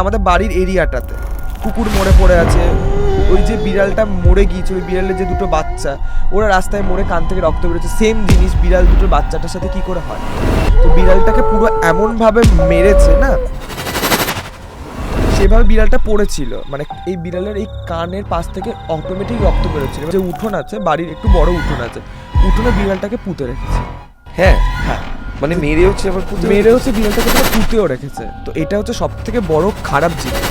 আমাদের বাড়ির এরিয়াটাতে কুকুর মরে পড়ে আছে। ওই যে বিড়ালটা মরে গিয়েছে, ওই বিড়ালের যে দুটো বাচ্চা ওরা রাস্তায় মরে কান থেকে রক্ত বেরোচ্ছে, সেম জিনিস বিড়াল দুটোর বাচ্চাটার সাথে কি করে হয়? তো বিড়ালটাকে পুরো এমনভাবে মেরেছে না, সেভাবে বিড়ালটা পড়েছিল, মানে এই বিড়ালের এই কানের পাশ থেকে অটোমেটিক রক্ত বেরোচ্ছিল। যে উঠোন আছে, বাড়ির একটু বড় উঠোন আছে, উঠোনে বিড়ালটাকে পুঁতে রেখেছে। হ্যাঁ হ্যাঁ, মানে মেরে হচ্ছে আবার মেরে হচ্ছে বিড়ালটাকে পুরো পুঁতেও রেখেছে। তো এটা হচ্ছে সব থেকে বড় খারাপ জিনিস।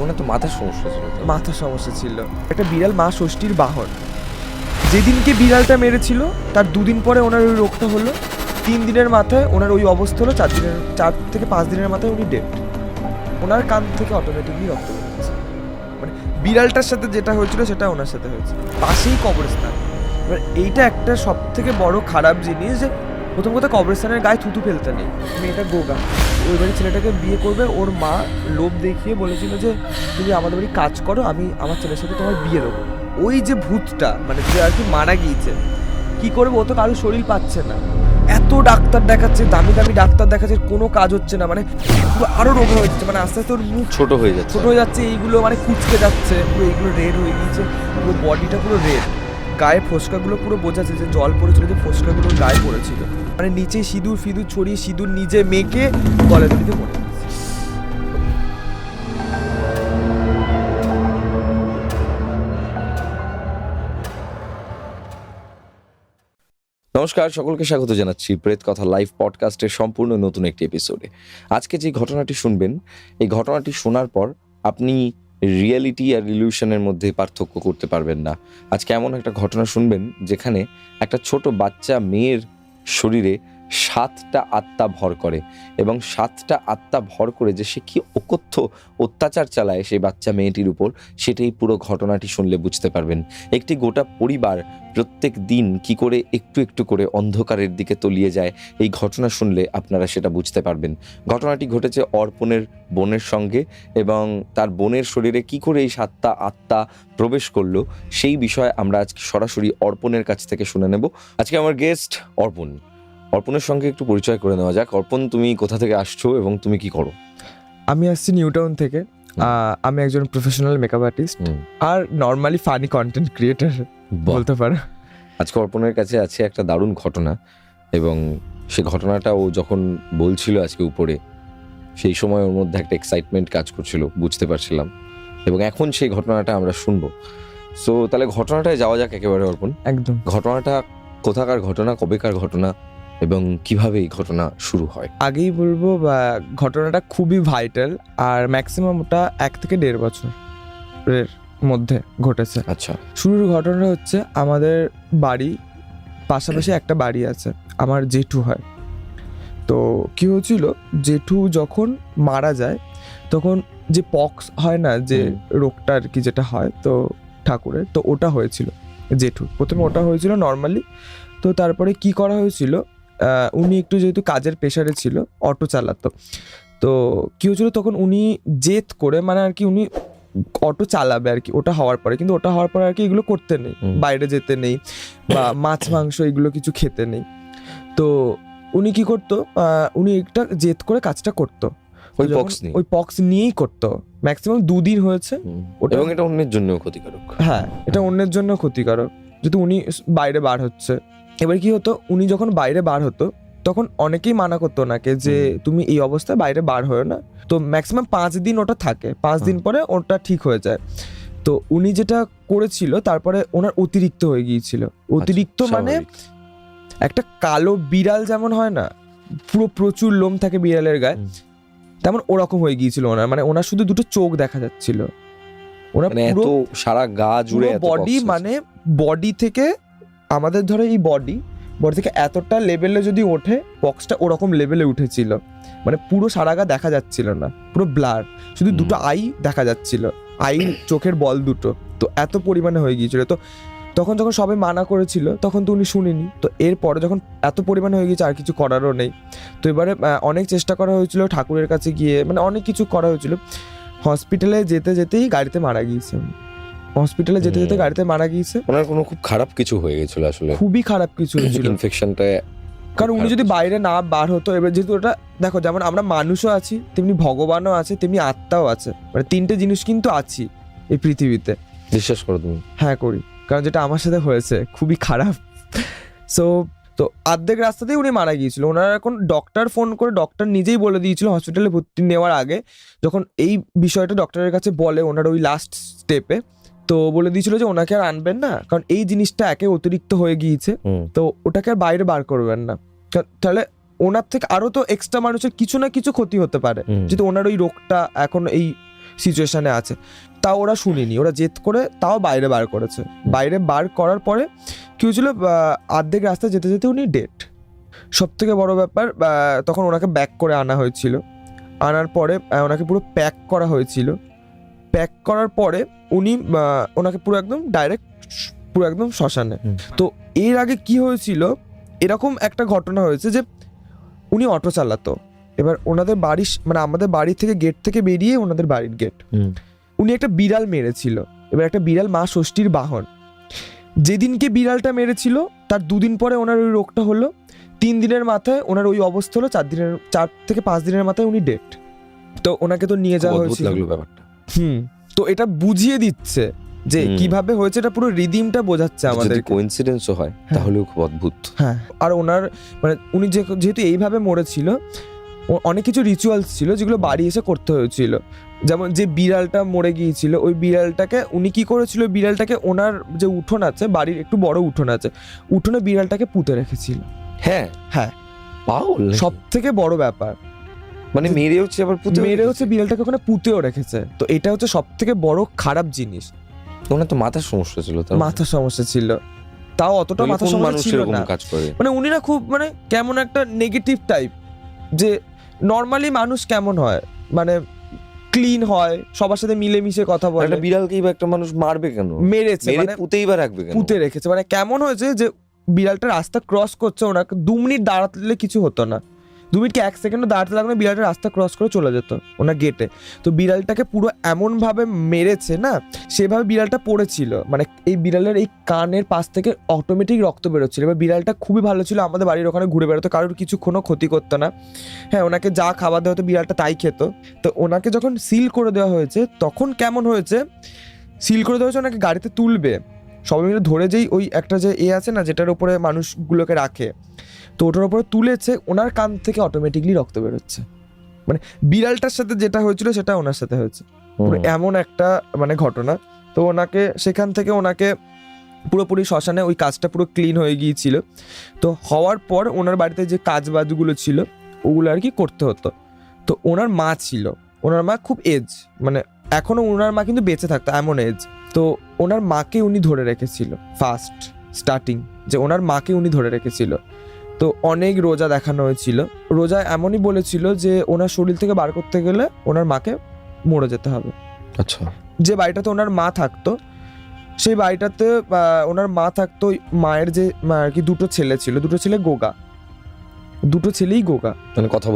ওনার তো মাথার সমস্যা ছিল। মাথার সমস্যা ছিল। একটা বিড়াল মা ষষ্ঠীর বাহন। যেদিনকে বিড়ালটা মেরেছিল তার 2 দিন পরে ওনার ওই রোগটা হলো। 3 দিনের মাথায় ওনার ওই অবস্থা হলো। 4 থেকে 5 দিনের মাথায় উনি ডেড। ওনার কান থেকে অটোমেটিকলি রক্ত বেরোচ্ছে। মানে বিড়ালটার সাথে যেটা হয়েছিল সেটা ওনার সাথে হয়েছে, পাশেই কবরস্থান। এবার এইটা একটা সব থেকে বড় খারাপ জিনিস যে প্রথম কথা কবরস্থানের গায়ে থুতু ফেলতে নেই। মেয়েটা গোগা, ওই বাড়ির ছেলেটাকে বিয়ে করবে, ওর মা লোভ দেখিয়ে বলেছিল যে তুমি আমাদের বাড়ি কাজ করো, আমি আমার ছেলের সাথে তোমার বিয়ে দেবো। ওই যে ভূতটা মানে যে আর কি মারা গিয়েছে, কি করবে, ও তো কারো শরীর পাচ্ছে না, এত ডাক্তার দেখাচ্ছে, দামি দামি ডাক্তার দেখাচ্ছে, কোনো কাজ হচ্ছে না, মানে পুরো আরো রোগ হয়ে যাচ্ছে, মানে আস্তে আস্তে ওর মুখ ছোট হয়ে যাচ্ছে, এইগুলো মানে কুচকে যাচ্ছে, পুরো এইগুলো রেড হয়ে গিয়েছে, পুরো বডিটা পুরো রেড, গায়ে ফোসকাগুলো পুরো বোঝা যাচ্ছে যে জল পড়েছিল, যে ফোসকাগুলো গায়ে পড়েছিল, মানে নিচে সিঁদুর ফিঁদুর ছড়িয়ে সিঁদুর নিজে মেখে গলা দড়িতে পড়ে। নমস্কার, সকলকে স্বাগত জানাচ্ছি প্রেত কথা লাইভ পডকাস্টের সম্পূর্ণ নতুন একটি এপিসোডে। আজকে যে ঘটনাটি শুনবেন, এই ঘটনাটি শোনার পর আপনি রিয়েলিটি আর ইলিউশনের মধ্যে পার্থক্য করতে পারবেন না। আজকে এমন একটা ঘটনা শুনবেন যেখানে একটা ছোট বাচ্চা মেয়ের শরীরে 7টা আত্মা ভর করে, এবং 7টা আত্মা ভর করে যে সে কি অকথ্য অত্যাচার চালায় সেই বাচ্চা মেয়েটির উপর, সেটাই পুরো ঘটনাটি শুনলে বুঝতে পারবেন। একটি গোটা পরিবার প্রত্যেক দিন কি করে একটু একটু করে অন্ধকারের দিকে তলিয়ে যায়, এই ঘটনা শুনলে আপনারা সেটা বুঝতে পারবেন। ঘটনাটি ঘটেছে অর্পণের বোনের সঙ্গে, এবং তার বোনের শরীরে কি করে এই 7টা আত্মা প্রবেশ করলো সেই বিষয়ে আমরা আজকে সরাসরি অর্পণের কাছ থেকে শুনে নেব। আজকে আমার গেস্ট অর্পণের সঙ্গে একটু পরিচয় করে নেওয়া যাক। অর্পণ, তুমি কোথা থেকে আসছো এবং তুমি কি করো? আমি আসছি নিউ টাউন থেকে। আমি একজন প্রফেশনাল মেকআপ আর্টিস্ট আর নর্মালি ফানি কন্টেন্ট ক্রিয়েটার বলতে পারো। আজকে অর্পণের কাছে আছে একটা দারুণ ঘটনা, এবং সে ঘটনাটা ও যখন বলছিল আজকে উপরে, সেই সময় ওর মধ্যে একটা এক্সাইটমেন্ট কাজ করছিল, বুঝতে পারছিলাম, এবং এখন সেই ঘটনাটা আমরা শুনবো। সো তাহলে ঘটনাটায় যাওয়া যাক একেবারে। অর্পণ, একদম ঘটনাটা কোথাকার ঘটনা, কবেকার ঘটনা, এবং কিভাবে এই ঘটনা শুরু হয়? আগেই বলবো, ঘটনাটা খুবই ভাইটাল, আর ম্যাক্সিমাম ওটা 1 থেকে 1.5 বছরের মধ্যে ঘটেছে। আচ্ছা, শুরুর ঘটনাটা হচ্ছে আমাদের বাড়ি পাশাপাশি একটা বাড়ি আছে, আমার জেঠু হয়। তো কি হয়েছিল, জেঠু যখন মারা যায় তখন যে পক্স হয় না, যে রোগটা আর কি যেটা হয় তো ঠাকুরের, তো ওটা হয়েছিল জেঠু, প্রথমে ওটা হয়েছিল নর্মালি। তো তারপরে কি করা হয়েছিল, উনি একটু যেহেতু কাজের প্রেশারে ছিল, অটো চালাতো, তো কি হয়েছিল তখন উনি জেদ করে, মানে আর কি উনি অটো চালাবে আর কি, ওটা হওয়ার পরে, কিন্তু ওটা হওয়ার পরে আর কি এগুলো করতে নেই, বাইরে যেতে নেই বা মাছ মাংস এগুলো কিছু খেতে নেই। তো উনি কি করতো, উনি একটা জেদ করে কাজটা করতো, ওই পক্স নিয়েই করতো, ম্যাক্সিমাম 2 দিন হয়েছে। এবং এটা অন্যের জন্য ক্ষতিকারক। হ্যাঁ, এটা অন্যের জন্য ক্ষতিকারক, যেহেতু উনি বাইরে বার হচ্ছে। এবার কি হতো, উনি যখন বাইরে বার হতো তখন অনেকেই মানা করতো ওনাকে যে তুমি এই অবস্থায় বাইরে বার হয়ে না। তো ম্যাক্সিমাম 5 দিন ওটা থাকে, 5 দিন পরে ওটা ঠিক হয়ে যায়। তো উনি যেটা করেছিল তারপরে ওনার অতিরিক্ত হয়ে গিয়েছিল। অতিরিক্ত মানে একটা কালো বিড়াল যেমন হয় না, পুরো প্রচুর লোম থাকে বিড়ালের গায়ে, তেমন ওরকম হয়ে গিয়েছিল ওনার। মানে ওনার শুধু 2টো চোখ দেখা যাচ্ছিল, ওনার পুরো সারা গা জুড়ে বডি, মানে বডি থেকে আমাদের ধরো এই বডি থেকে এতটা লেভেলে যদি ওঠে, বক্সটা ওরকম লেভেলে উঠেছিল, মানে পুরো সারা গা দেখা যাচ্ছিল না, পুরো ব্লার, শুধু 2টো আই দেখা যাচ্ছিল, আই চোখের বল 2টো, তো এত পরিমাণে হয়ে গিয়েছিল। তো তখন যখন সবাই মানা করেছিল তখন তো উনি শুনিনি। তো এরপরে যখন এত পরিমাণে হয়ে গিয়েছে আর কিছু করারও নেই, তো এবারে অনেক চেষ্টা করা হয়েছিল ঠাকুরের কাছে গিয়ে, মানে অনেক কিছু করা হয়েছিল। হসপিটালে যেতে যেতেই গাড়িতে মারা গিয়েছে, হসপিটালে যেতে যেতে গাড়িতে মারা গিয়েছে। ওনার কোনো খুব খারাপ কিছু হয়ে গেছিল, আসলে খুবই খারাপ কিছু হয়েছিল, ইনফেকশনটা কারণ উনি যদি বাইরে না বার হতো, এবার যেহেতু ওটা দেখো, যেমন আমরা মানুষও আছি তেমনি ভগবানও আছে তেমনি আত্মাও আছে, মানে তিনটে জিনিস কিন্তু আছি এই পৃথিবীতে। বিশ্বাস করো তুমি? হ্যাঁ করি, কারণ যেটা আমার সাথে হয়েছে খুবই খারাপ। তো অর্ধেক রাস্তাতেই উনি মারা গিয়েছিল। ওনার এখন ডক্টর ফোন করে, ডক্টর নিজেই বলে দিয়েছিল হসপিটালে ভর্তি নেওয়ার আগে, যখন এই বিষয়টা ডক্টরের কাছে বলে ওনার ওই লাস্ট স্টেপে, তো বলে দিয়েছিল যে ওনাকে আর আনবেন না, কারণ এই জিনিসটা একে অতিরিক্ত হয়ে গিয়েছে, তো ওটাকে আর বাইরে বার করবেন না, তাহলে ওনার থেকে আরো তো এক্সট্রা মানুষের কিছু না কিছু ক্ষতি হতে পারে, যেহেতু ওনার ওই রোগটা এখন এই সিচুয়েশনে আছে। তাও ওরা শুনিনি, ওরা জেদ করে তাও বাইরে বার করেছে। বাইরে বার করার পরে কি হয়েছিল, অর্ধেক রাস্তায় যেতে যেতে উনি ডেড। সব থেকে বড় ব্যাপার, তখন ওনাকে ব্যাক করে আনা হয়েছিল, আনার পরে ওনাকে পুরো প্যাক করা হয়েছিল। প্যাক করার পরে উনি ওনাকে পুরো একদম ডাইরেক্ট পুরো একদম শ্মশানে। তো এর আগে কি হয়েছিল, এরকম একটা ঘটনা হয়েছে যে উনি অটো চালাতো, এবার ওনাদের বাড়ি মানে আমাদের বাড়ি থেকে গেট থেকে বেরিয়ে ওনাদের বাড়ির গেট, উনি একটা বিড়াল মেরেছিল। এবার একটা বিড়াল মা ষষ্ঠীর বাহন, যেদিনকে বিড়ালটা মেরেছিল তার 2 দিন পরে ওনার ওই রোগটা হলো, 3 দিনের মাথায় ওনার ওই অবস্থা হলো, 4 থেকে 5 দিনের মাথায় উনি ডেড। তো ওনাকে তো নিয়ে যাওয়া হয়েছিল। ব্যাপারটা তো এটা বুঝিয়ে দিচ্ছে যে কিভাবে হয়েছে, এটা পুরো রিদিমটা বোঝাচ্ছে আমাদের। যদি কোইন্সিডেন্সও হয় তাহলেও খুব অদ্ভুত। হ্যাঁ, আর ওনার মানে উনি যেহেতু এইভাবে মরেছিল, অনেক কিছু রিচুয়ালস ছিল যেগুলো বাড়ি এসে করতে হয়েছিল। যেমন যে বিড়ালটা মরে গিয়েছিল, ওই বিড়ালটাকে উনি কি করেছিল, বিড়ালটাকে ওনার যে উঠোন আছে, বাড়ির একটু বড় উঠোন আছে, উঠোনে বিড়ালটাকে পুঁতে রেখেছিল। হ্যাঁ হ্যাঁ, পাগল। সব থেকে বড় ব্যাপার মানে মেরে হচ্ছে, আবার মেরে হচ্ছে, বিড়ালটাকে ওখানে পুঁতেও রেখেছে। তো এটা হচ্ছে সব থেকে বড় খারাপ জিনিস। ওনার তো মাথার সমস্যা ছিল, মাথার সমস্যা ছিল, তাও অতটা মাথার সমস্যা ছিল না। মানে উনি না খুব মানে কেমন একটা নেগেটিভ টাইপ, যে নর্মালি মানুষ কেমন হয়, মানে ক্লিন হয়, সবার সাথে মিলেমিশে কথা বলে। একটা বিড়ালকেই বা একটা মানুষ মারবে কেন? মেরেছে মানে পুঁতেই বা রাখবে কেন? পুঁতে রেখেছে। মানে কেমন হয়েছে যে বিড়ালটা রাস্তা ক্রস করছে, ওনাকে 2 মিনিট দাঁড়ালে কিছু হতো না, 2 মিনিট কি 1 সেকেন্ডও দাঁড়াতে লাগলো, বিড়ালটা রাস্তা ক্রস করে চলে যেত ওনার গেটে। তো বিড়ালটাকে পুরো এমন ভাবে মেরেছে না, সেভাবে বিড়ালটা পড়েছিল, মানে এই বিড়ালের এই কানের পাশ থেকে অটোমেটিক রক্ত বেরোচ্ছিল। এবার বিড়ালটা খুবই ভালো ছিল, আমাদের বাড়ির ওখানে ঘুরে বেড়াতো, কারোর কিছুক্ষণও ক্ষতি করতো না। হ্যাঁ, ওনাকে যা খাবার দেওয়া হতো বিড়ালটা তাই খেত। তো ওনাকে যখন সিল করে দেওয়া হয়েছে, তখন কেমন হয়েছে, সিল করে দেওয়া হয়েছে, ওনাকে গাড়িতে তুলবে, সবাই মিলে ধরে যেই ওই একটা যে আছে না, যেটার উপরে মানুষগুলোকে রাখে, তো ওটার উপরে তুলেছে, ওনার কান থেকে অটোমেটিকলি রক্ত বেরোচ্ছে। মানে বিড়ালটার সাথে যেটা হয়েছিল সেটা ওনার সাথে হয়েছে, এমন একটা মানে ঘটনা। তো ওনাকে সেখান থেকে ওনাকে পুরোপুরি শ্মশানে, ওই কাজটা পুরো ক্লিন হয়ে গিয়েছিল। তো হওয়ার পর ওনার বাড়িতে যে কাজ বাজগুলো ছিল ওগুলো আর কি করতে হতো। তো ওনার মা ছিল, ওনার মা খুব এজ, মানে এখনো ওনার মা কিন্তু বেঁচে থাকতো, এমন এজ। তো ওনার মাকে উনি ধরে রেখেছিল ফার্স্ট স্টার্টিং, যে ওনার মাকে উনি ধরে রেখেছিল। তো অনেক রোজা দেখানো হয়েছিল, রোজা এমনই বলেছিল যে ওনার শরীর থেকে বার করতে গেলে ওনার মাকে মরে যেতে হবে। আচ্ছা, যে বাড়িটাতে ওনার মা থাকতো, সেই বাড়িটাতে ওনার মা থাকতো, মায়ের যে আর কি 2টো ছেলে ছিল, 2টো ছেলে গোগা, 2টো ছেলেই গোগা, মানে কথা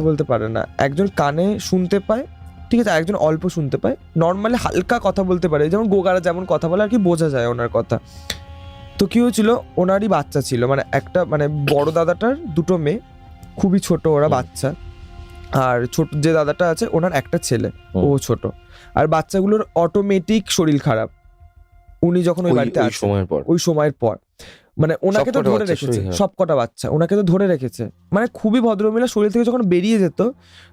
বলতে পারে না। একজন কানে শুনতে পায়, ঠিক আছে, একজন অল্প শুনতে পায়, নর্মালি হালকা কথা বলতে পারে, যেমন গোগারা যেমন কথা বলে আর কি, বোঝা যায় ওনার কথা। তো কি হয়েছিল, ওনারই বাচ্চা ছিল, মানে একটা মানে বড় দাদাটার 2টো মেয়ে, খুবই ছোট ওরা বাচ্চা, আর ছোট যে দাদাটা আছে ওনার একটা ছেলে, ও ছোট, আর বাচ্চাগুলোর অটোমেটিক শরীর খারাপ। উনি যখন ওই বাড়িতে আসে ওই সময়ের পর মানে ওনাকে তো ধরে রেখেছে, সবকটা বাচ্চা ওনাকে তো ধরে রেখেছে। মানে খুবই ভদ্রমহিলা, শরীর থেকে যখন বেরিয়ে যেত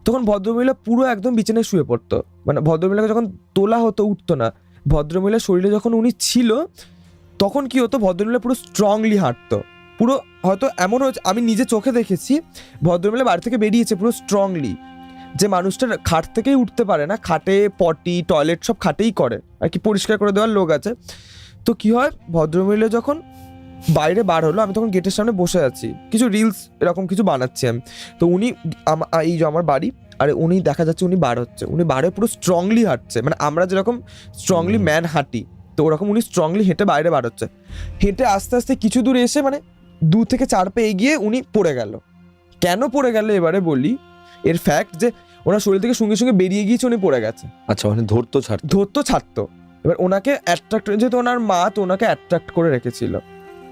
তখন ভদ্রমহিলা পুরো একদম বিছানায় শুয়ে পড়তো, মানে ভদ্রমহিলাকে যখন তোলা হতো উঠতো না। ভদ্রমহিলার শরীরে যখন উনি ছিল তখন কি হতো, ভদ্রমহিলা পুরো স্ট্রংলি হাঁটতো, পুরো হয়তো এমন হয়েছে, আমি নিজে চোখে দেখেছি, ভদ্রমহিলা বাড়ি থেকে বেরিয়েছে পুরো স্ট্রংলি, যে মানুষটা খাট থেকেই উঠতে পারে না, খাটে পটি টয়লেট সব খাটেই করে আর কি, পরিষ্কার করে দেওয়ার লোক আছে। তো কি হয়, ভদ্রমহিলা যখন বাইরে বার হলো, আমি তখন গেটের সামনে বসে আছি, কিছু রিলস এরকম কিছু বানাচ্ছি আমি। তো উনি এই যে আমার বাড়ি, আর উনি দেখা যাচ্ছে উনি বার হচ্ছে, উনি বাইরে পুরো স্ট্রংলি হাঁটছে, মানে আমরা যেরকম স্ট্রংলি ম্যান হাঁটি, তো ওরকম উনি স্ট্রংলি হেঁটে বাইরে বার হচ্ছে। হেঁটে আস্তে আস্তে কিছু দূর এসে মানে 2 থেকে 4 পা এগিয়ে উনি পড়ে গেল। কেন পড়ে গেল এবারে বলি, এর ফ্যাক্ট যে ওনার শরীর থেকে সঙ্গে সঙ্গে বেরিয়ে গিয়েছে, উনি পড়ে গেছে। আচ্ছা, মানে ধরতো ছাড়তো। এবার ওনাকে অ্যাট্রাক্ট, যেহেতু ওনার মা, তো ওনাকে অ্যাট্রাক্ট করে রেখেছিল,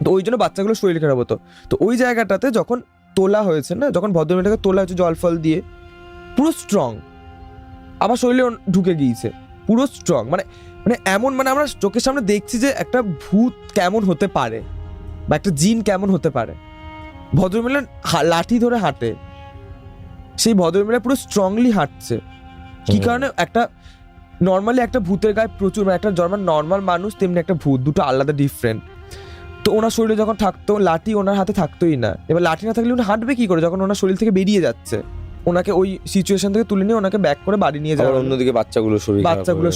তো ওই জন্য বাচ্চাগুলো শরীর খারাপ হতো। তো ওই জায়গাটাতে যখন তোলা হয়েছে না, যখন ভদ্রমহিলাটাকে তোলা হয়েছে জল ফল দিয়ে, পুরো স্ট্রং, আবার শরীরে ঢুকে গিয়েছে, পুরো স্ট্রং, মানে মানে এমন, মানে আমরা চোখের সামনে দেখছি যে একটা ভূত কেমন হতে পারে বা একটা জিন কেমন হতে পারে। ভদ্রমহিলা লাঠি ধরে হাঁটে, সেই ভদ্রমহিলা পুরো স্ট্রংলি হাঁটছে। কি কারণে? একটা নর্মালি একটা ভূতের গায়ে প্রচুর, মানে একটা যেমন নর্মাল মানুষ তেমনি একটা ভূত, দুটো আলাদা ডিফারেন্ট। তো ওনার শরীরে যখন থাকতো, লাঠি ওনার হাতে থাকতোই না। এবার লাঠি না থাকলে উনি হাঁটবে কি করে যখন ওনার শরীর থেকে বেরিয়ে যাচ্ছে? ওনাকে ওই সিচুয়েশন থেকে তুলে নিয়ে ওনাকে ব্যাক করে বাড়ি নিয়ে যাওয়া। অন্যদিকে বাচ্চাগুলো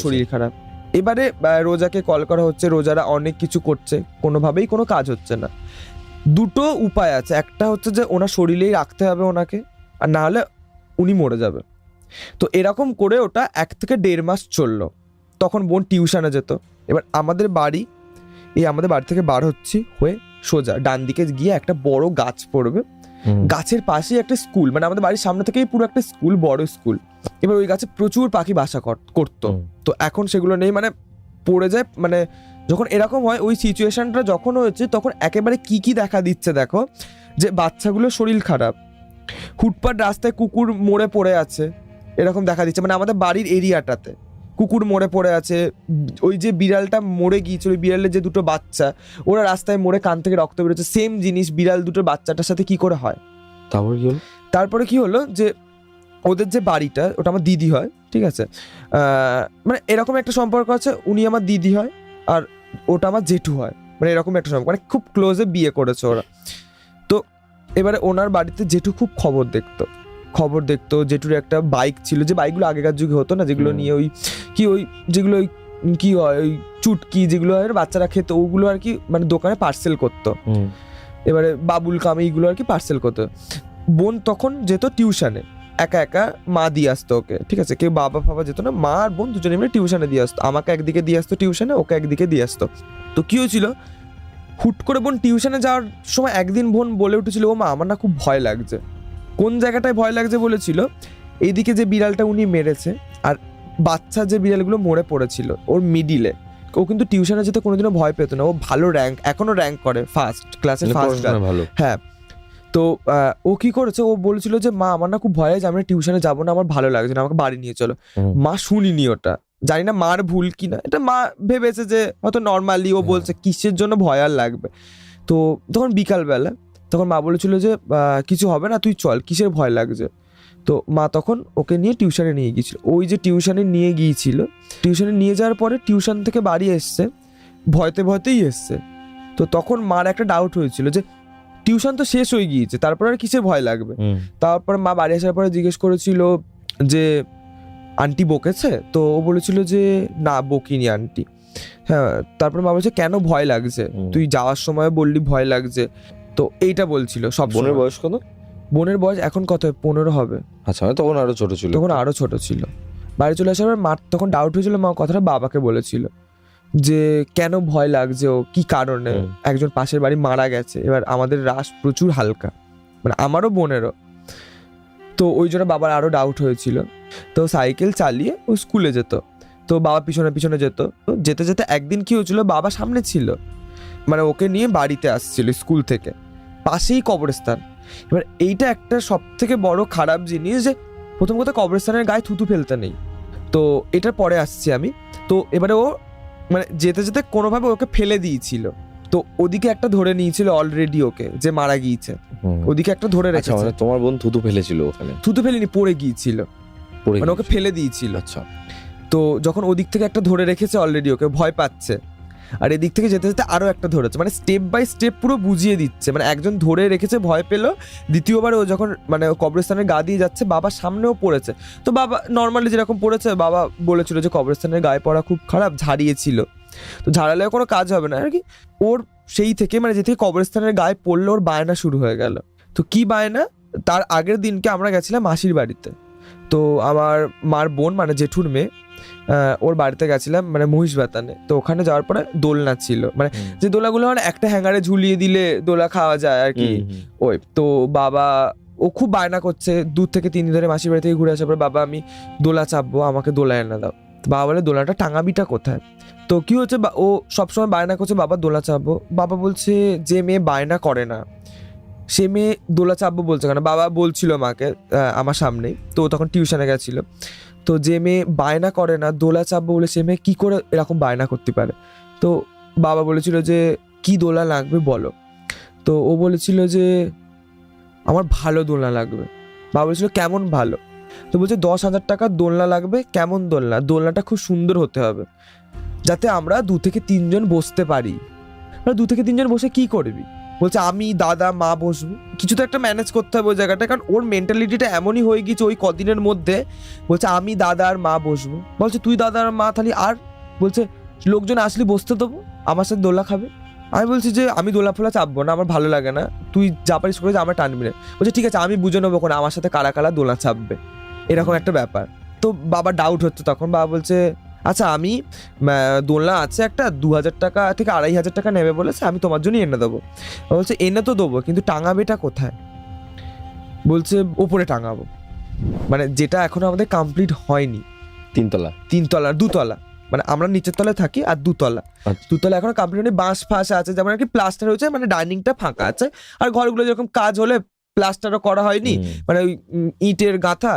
শরীর খারাপ। এবারে রোজাকে কল করা হচ্ছে, রোজারা অনেক কিছু করছে, কোনোভাবেই কোনো কাজ হচ্ছে না। দুটো উপায় আছে, একটা হচ্ছে যে ওনার শরীরেই রাখতে হবে ওনাকে, আর না হলে উনি মরে যাবে। তো এরকম করে ওটা 1 থেকে 1.5 মাস চললো। তখন বোন টিউশনে যেত। এবার আমাদের বাড়ি থেকে বার হচ্ছি হয়ে সোজা ডান দিকে গিয়ে একটা বড় গাছ পড়বে, গাছের পাশেই একটা স্কুল, মানে আমাদের বাড়ির সামনে থেকেই পুরো একটা স্কুল, বড় স্কুল। এবার ওই গাছে প্রচুর পাখি বাসা করতো। তো এখন সেগুলো নেই, মানে পড়ে যায়। মানে যখন এরকম হয়, ওই সিচুয়েশনটা যখন হয়েছে তখন একেবারে কি দেখা দিচ্ছে দেখো, যে বাচ্চাগুলো শরীর খারাপ, ফুটপাত রাস্তায় কুকুর মরে পড়ে আছে, এরকম দেখা দিচ্ছে। মানে আমাদের বাড়ির এরিয়াটাতে কুকুর মরে পড়ে আছে, ওই যে বিড়ালটা মরে গিয়েছিল, ওই বিড়ালের যে দুটো বাচ্চা, ওরা রাস্তায় মরে কান থেকে রক্ত বেরোচ্ছে, সেম জিনিস বিড়াল দুটোর বাচ্চাটার সাথে কি করে হয়। তারপরে কি হলো যে ওদের যে বাড়িটা, ওটা আমার দিদি হয়, ঠিক আছে, মানে এরকম একটা সম্পর্ক আছে, উনি আমার দিদি হয় আর ওটা আমার জেঠু হয়, মানে এরকম একটা সম্পর্ক, মানে খুব ক্লোজে বিয়ে করেছে ওরা। তো এবারে ওনার বাড়িতে জেঠু খুব খবর দেখতো। জেঠুর একটা বাইক ছিল, যে বাইকগুলো আগেকার যুগে হতো না, যেগুলো নিয়ে যেগুলো কি হয়, ওই চুটকি যেগুলো হয় বাচ্চারা খেত, ওগুলো আর কি মানে দোকানে পার্সেল করতো। এবারে বাবুল কাম এইগুলো আর কি পার্সেল করতো। বোন তখন যেত টিউশনে, একা মা দিয়ে আসতো ওকে, ঠিক আছে, কেউ বাবা যেত না, মা আর বোন দুজনে মিলে টিউশনে দিয়ে আসতো, আমাকে একদিকে দিয়ে আসতো টিউশনে, ওকে একদিকে দিয়ে আসতো। তো কি হয়েছিল, হুট করে বোন টিউশনে যাওয়ার সময় একদিন বোন বলে উঠেছিল, ও মা আমার না খুব ভয় লাগছে। কোন জায়গাটায় ভয় লাগছে বলেছিল, এইদিকে যে বিড়ালটা উনি মেরেছে আর বাচ্চা যে বিড়ালগুলো মরে পড়েছিল ওর মিডিলে। ও কিন্তু টিউশনে যেতে কোনোদিনও ভয় পেত না, ও ভালো র্যাঙ্ক, এখনো র্যাঙ্ক করে, ফার্স্ট ক্লাসে ফার্স্ট। হ্যাঁ, তো ও কি করেছে, ও বলেছিল যে মা আমার না খুব ভয় আছে, আমি টিউশনে যাবো না, আমার ভালো লাগছে না, আমাকে বাড়ি নিয়ে চলো। মা শুনিনি ওটা, জানি না মার ভুল কিনা, এটা মা ভেবেছে যে হয়তো নর্মালি ও বলছে, কিসের জন্য ভয় আর লাগবে। তো তখন বিকালবেলা, তখন মা বলেছিল যে কিছু হবে না, তুই চল, কিসের ভয় লাগছে। তো মা তখন ওকে নিয়ে টিউশনে নিয়ে গিয়েছিল। ওই যে টিউশনে নিয়ে যাওয়ার পরে টিউশন থেকে বাড়ি এসছে, ভয়তেই এসছে। তো তখন মার একটা ডাউট হয়েছিল যে টিউশন তো শেষ হয়ে গিয়েছে, তারপর আর কিসের ভয় লাগবে। তারপর মা বাড়ি আসার পরে জিজ্ঞেস করেছিল যে আন্টি বকেছে, তো ও বলেছিল যে না বকিনি আন্টি। হ্যাঁ, তারপর মা বলছে কেন ভয় লাগছে, তুই যাওয়ার সময় বললি ভয় লাগছে, তো এইটা বলছিল সব। বোনের বয়স কত? বোনের বয়স এখন কত, 15 হবে। আচ্ছা, তখন আরো ছোট ছিল। বাড়ি চলে আসার পর মার তখন ডাউট হয়েছিল, মা কথাটা বাবাকে বলেছিল যে কেন ভয় লাগছে, ও কি কারণে, একজন পাশের বাড়ি মারা গেছে। এবার আমাদের রাশ প্রচুর হালকা, মানে আমারও বোনেরও, তো ওই জন্য বাবার আরো ডাউট হয়েছিল। তো সাইকেল চালিয়ে ও স্কুলে যেত, তো বাবা পিছনে যেত। যেতে একদিন কি হয়েছিল, বাবা সামনে ছিল, মানে ওকে নিয়ে বাড়িতে আসছিল স্কুল থেকে, পাশেই কবরস্থান। এবার এইটা একটা সব থেকে বড় খারাপ জিনিস, যে প্রথম কথা কবরস্থানের গায়ে থুতু ফেলতে নেই। তো এটার পরে আসছি আমি। তো এবারে ও মানে যেতে কোনোভাবে ওকে ফেলে দিয়েছিল, তো ওদিকে একটা ধরে নিয়েছিল অলরেডি ওকে, যে মারা গিয়েছে, ওদিকে একটা ধরে রেখেছে। তোমার বোন থুতু ফেলেছিল ওখানে? থুতু ফেলেনি, পড়ে গিয়েছিল, মানে ওকে ফেলে দিয়েছিল। আচ্ছা, তো যখন ওদিক থেকে একটা ধরে রেখেছে অলরেডি, ওকে ভয় পাচ্ছে, আর এদিক থেকে যেতে আরো একটা ধরেছে, মানে স্টেপ বাই স্টেপ পুরো বুঝিয়ে দিচ্ছে। মানে একজন ধরে রেখেছে, ভয় পেলো, দ্বিতীয়বার ও যখন মানে কবরস্থানের গা দিয়ে যাচ্ছে, বাবার সামনেও পড়েছে। তো বাবা নর্মালি যেরকম পড়েছে, বাবা বলেছিল যে কবরস্থানের গায়ে পড়া খুব খারাপ, ঝাড়িয়েছিল, তো ঝাড়ালেও কোনো কাজ হবে না আর কি। ওর সেই থেকে মানে যে থেকে কবরস্থানের গায়ে পড়লো, ওর বায়না শুরু হয়ে গেল। তো কি বায়না, তার আগের দিনকে আমরা গেছিলাম মাসির বাড়িতে। তো আমার মার বোন মানে জেঠুর মেয়ে, ওর বাড়িতে গেছিলাম, মানে মহিষবাতানে। তো ওখানে যাওয়ার পরে দোলনা ছিল, মানে যে দোলাগুলো মানে একটা হ্যাঙ্গারে ঝুলিয়ে দিলে দোলা খাওয়া যায় আর কি। ওই তো বাবা, ও খুব বায়না করছে, 2 থেকে 3 দিন ধরে মাসির বাড়ি থেকে ঘুরে আসার পরে, বাবা আমি দোলা চাপবো, আমাকে দোলা এনে দাও। বাবা বলে দোলাটা টাঙাবিটা কোথায়। তো কি হচ্ছে, ও সবসময় বায়না করছে বাবা দোলা চাপবো। বাবা বলছে যে মেয়ে বায়না করে না, সে মেয়ে দোলা চাপবো বলছে কেন, বাবা বলছিল মাকে আমার সামনেই, তো তখন টিউশনে গেছিলো, তো যে মেয়ে বায়না করে না দোলা চাপবো বলে সে মেয়ে কী করে এরকম বায়না করতে পারে। তো বাবা বলেছিল যে কি দোলা লাগবে বলো, তো ও বলেছিল যে আমার ভালো দোলনা লাগবে। বাবা বলেছিল কেমন ভালো, তো বলছে 10,000 টাকার দোলনা লাগবে। কেমন দোলনা? দোলনাটা খুব সুন্দর হতে হবে, যাতে আমরা 2 থেকে 3 জন বসতে পারি। 2 থেকে 3 জন বসে কি করবি? বলছে আমি দাদা মা বসবো, কিছু তো একটা ম্যানেজ করতে হবে ওই জায়গাটা, কারণ ওর মেন্টালিটিটা এমনই হয়ে গিয়েছে ওই কদিনের মধ্যে। বলছে আমি দাদা আর মা বসবো। বলছে তুই দাদা আর মা তাহলে আর? বলছে লোকজন আসলে বসতে দেবো, আমার সাথে দোলা খাবে। আমি বলছি যে আমি দোলা ফোলা চাপবো না, আমার ভালো লাগে না, তুই যা পারিস করে আমার টানবি না। বলছে ঠিক আছে আমি বুঝে নেবো কোনো আমার সাথে কারা কারা দোলা চাপবে, এরকম একটা ব্যাপার। তো বাবা ডাউট হচ্ছে তখন, বাবা বলছে আচ্ছা আমি দোলনা আছে একটা 2,000 টাকা থেকে 2,500 টাকা নেবে বলেছে, আমি তোমার জন্য এনে দেবো। বলছে এনে তো দেবো, কিন্তু টাঙাবেটা কোথায়? বলছে ওপরে টাঙাবো, মানে যেটা এখনো আমাদের কমপ্লিট হয়নি। 3 তলা 3 তলা 2 তলা, মানে আমরা নিচের তলায় থাকি আর 2 তলা। আচ্ছা। 2 তলা এখনো কমপ্লিট হয়নি, বাঁশ ফাঁস আছে যেমন আর কি, প্লাস্টার হয়েছে, মানে ডাইনিংটা ফাঁকা আছে, আর ঘরগুলো যেরকম কাজ হলে প্লাস্টারও করা হয়নি, মানে ওই ইটের গাঁথা,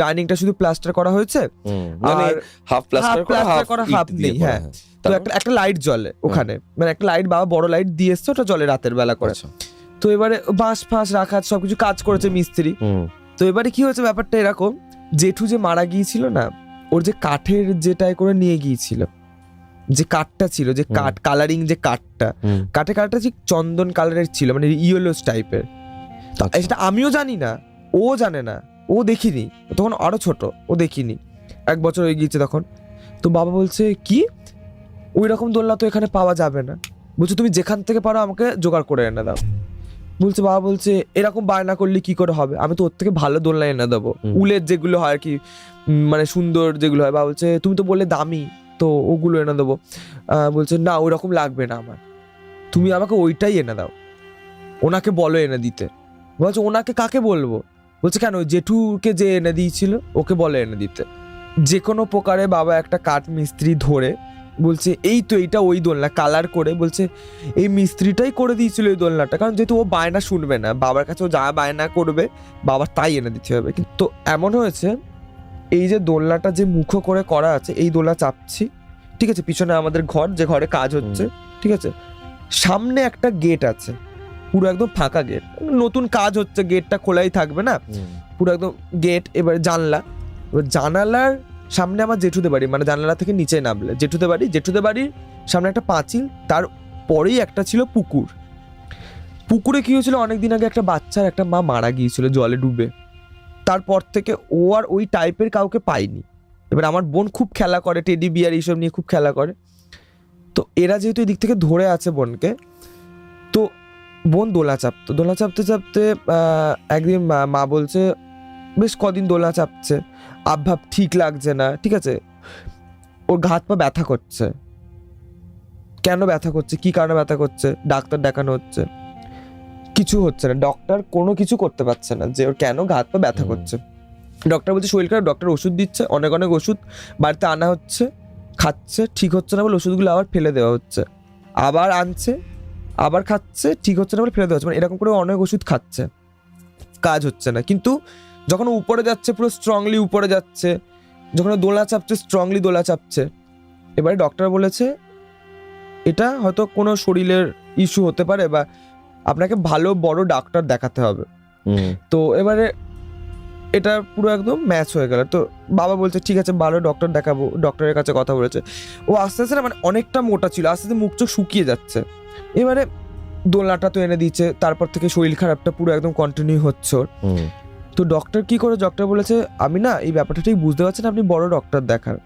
ডাইনিংটা শুধু প্লাস্টার করা হয়েছে, মানে আর হাফ প্লাস্টার করা হাফ নেই। হ্যাঁ, তো একটা লাইট জ্বলে ওখানে, মানে একটা লাইট বাবা বড় লাইট দিয়ে এসছে, ওটা জ্বলে রাতের বেলা করে। তো এবারে বাঁশ ফাঁস রাখা সবকিছু কাজ করেছে মিস্ত্রি। তো এবারে কি হয়েছে ব্যাপারটা এরকম, জেঠু যে মারা গিয়েছিল না, ওর যে কাঠের যেটাই করে নিয়ে গিয়েছিল, যে কাঠটা ছিল, যে কাঠ কালারিং, যে কাঠটা কাঠের কালারটা যে চন্দন কালারের ছিল, মানে ইয়েলোস টাইপের। সেটা আমিও জানি না, ও জানে না, ও দেখিনি, তখন আরো ছোট, ও দেখিনি, 1 বছর হয়ে গিয়েছে তখন। তো বাবা বলছে কি ওই রকম দোলনা তো এখানে পাওয়া যাবে না। বলছে তুমি যেখান থেকে পারো আমাকে জোগাড় করে এনে দাও। বলছে বাবা বলছে এরকম বায়না করলে কি করে হবে, আমি তো ওর থেকে ভালো দোলনা এনে দেবো, উলের যেগুলো হয় আর কি, মানে সুন্দর যেগুলো হয়। বাবা বলছে তুমি তো বললে দামি, তো ওগুলো এনে দেবো। বলছে না ওই রকম লাগবে না আমার, তুমি আমাকে ওইটাই এনে দাও, ওনাকে বলো এনে দিতে। বলছে ওনাকে কাকে বলবো? বলছে কেন ওই জেঠুকে যে এনে দিয়েছিল ওকে বলে এনে দিতে। যে কোনো প্রকারে বাবা একটা কাঠ মিস্ত্রি ধরে বলছে এই তো এইটা ওই দোলনা কালার করে, বলছে এই মিস্ত্রিটাই করে দিয়েছিল এই দোলনাটা, কারণ যেহেতু ও বায়না শুনবে না, বাবার কাছে ও যা বায়না করবে বাবার তাই এনে দিতে হবে। কিন্তু এমন হয়েছে এই যে দোলনাটা যে মুখো করে করা আছে, এই দোলনা চাপছি, ঠিক আছে, পিছনে আমাদের ঘর, যে ঘরে কাজ হচ্ছে, ঠিক আছে, সামনে একটা গেট আছে, পুরো একদম ফাঁকা গেট, নতুন কাজ হচ্ছে, গেটটা খোলাই থাকবে না, পুরো একদম গেট। এবার জানলা, এবার জানালার সামনে আমার জেঠুদের বাড়ি, মানে জানালা থেকে নিচে নামলে জেঠুদের বাড়ি, জেঠুদের বাড়ির সামনে একটা পাঁচিল, তার পরেই একটা ছিল পুকুর। পুকুরে কি হয়েছিল, অনেকদিন আগে একটা বাচ্চার একটা মা মারা গিয়েছিল জলে ডুবে, তারপর থেকে ও আর ওই টাইপের কাউকে পায়নি। এবার আমার বোন খুব খেলা করে, টেডি বিয়ার এইসব নিয়ে খুব খেলা করে, তো এরা যেহেতু এদিক থেকে ধরে আছে বোনকে, তো বোন দোলা চাপতো, দোলা চাপতে চাপতে একদিন মা বলছে বেশ কদিন দোলা চাপছে, আবভাব ঠিক লাগছে না, ঠিক আছে, ওর হাত পা ব্যথা করছে। কেন ব্যথা করছে, কি কারণে ব্যথা করছে, ডাক্তার দেখানো হচ্ছে, কিছু হচ্ছে না, ডক্টর কোনো কিছু করতে পারছে না যে ওর কেন হাত পা ব্যথা করছে। ডক্টর বলছে শরীর খারাপ, ডক্টর ওষুধ দিচ্ছে, অনেক অনেক ওষুধ বাড়িতে আনা হচ্ছে, খাচ্ছে, ঠিক হচ্ছে না বলে ওষুধগুলো আবার ফেলে দেওয়া হচ্ছে, আবার আনছে, আবার খাচ্ছে, ঠিক হচ্ছে না বলে ফেলে দেওয়া হচ্ছে, মানে এরকম করে অনেক ওষুধ খাচ্ছে, কাজ হচ্ছে না। কিন্তু যখন উপরে যাচ্ছে পুরো স্ট্রংলি উপরে যাচ্ছে, যখন দোলা চাপছে স্ট্রংলি দোলা চাপছে, এবারে ডক্টর বলেছে এটা হয়তো কোনো শরীরের ইস্যু হতে পারে, বা আপনাকে ভালো বড় ডাক্তার দেখাতে হবে। তো এবারে এটা পুরো একদম ম্যাচ হয়ে গেল। তো বাবা বলছে ঠিক আছে ভালো ডক্টর দেখাবো, ডক্টরের কাছে কথা বলেছে। ও আস্তে আস্তে না, মানে অনেকটা মোটা ছিল, আস্তে আস্তে মুখ চোখ শুকিয়ে যাচ্ছে। এবারে দোলনাটা তো এনে দিচ্ছে, তারপর থেকে শরীর খারাপটা পুরো একদম কন্টিনিউ হচ্ছে ওর। তো ডক্টর কি করে, ডক্টর বলেছে আমি না এই ব্যাপারটা ঠিক বুঝতে পারছি না, আপনি বড় ডক্টর দেখান।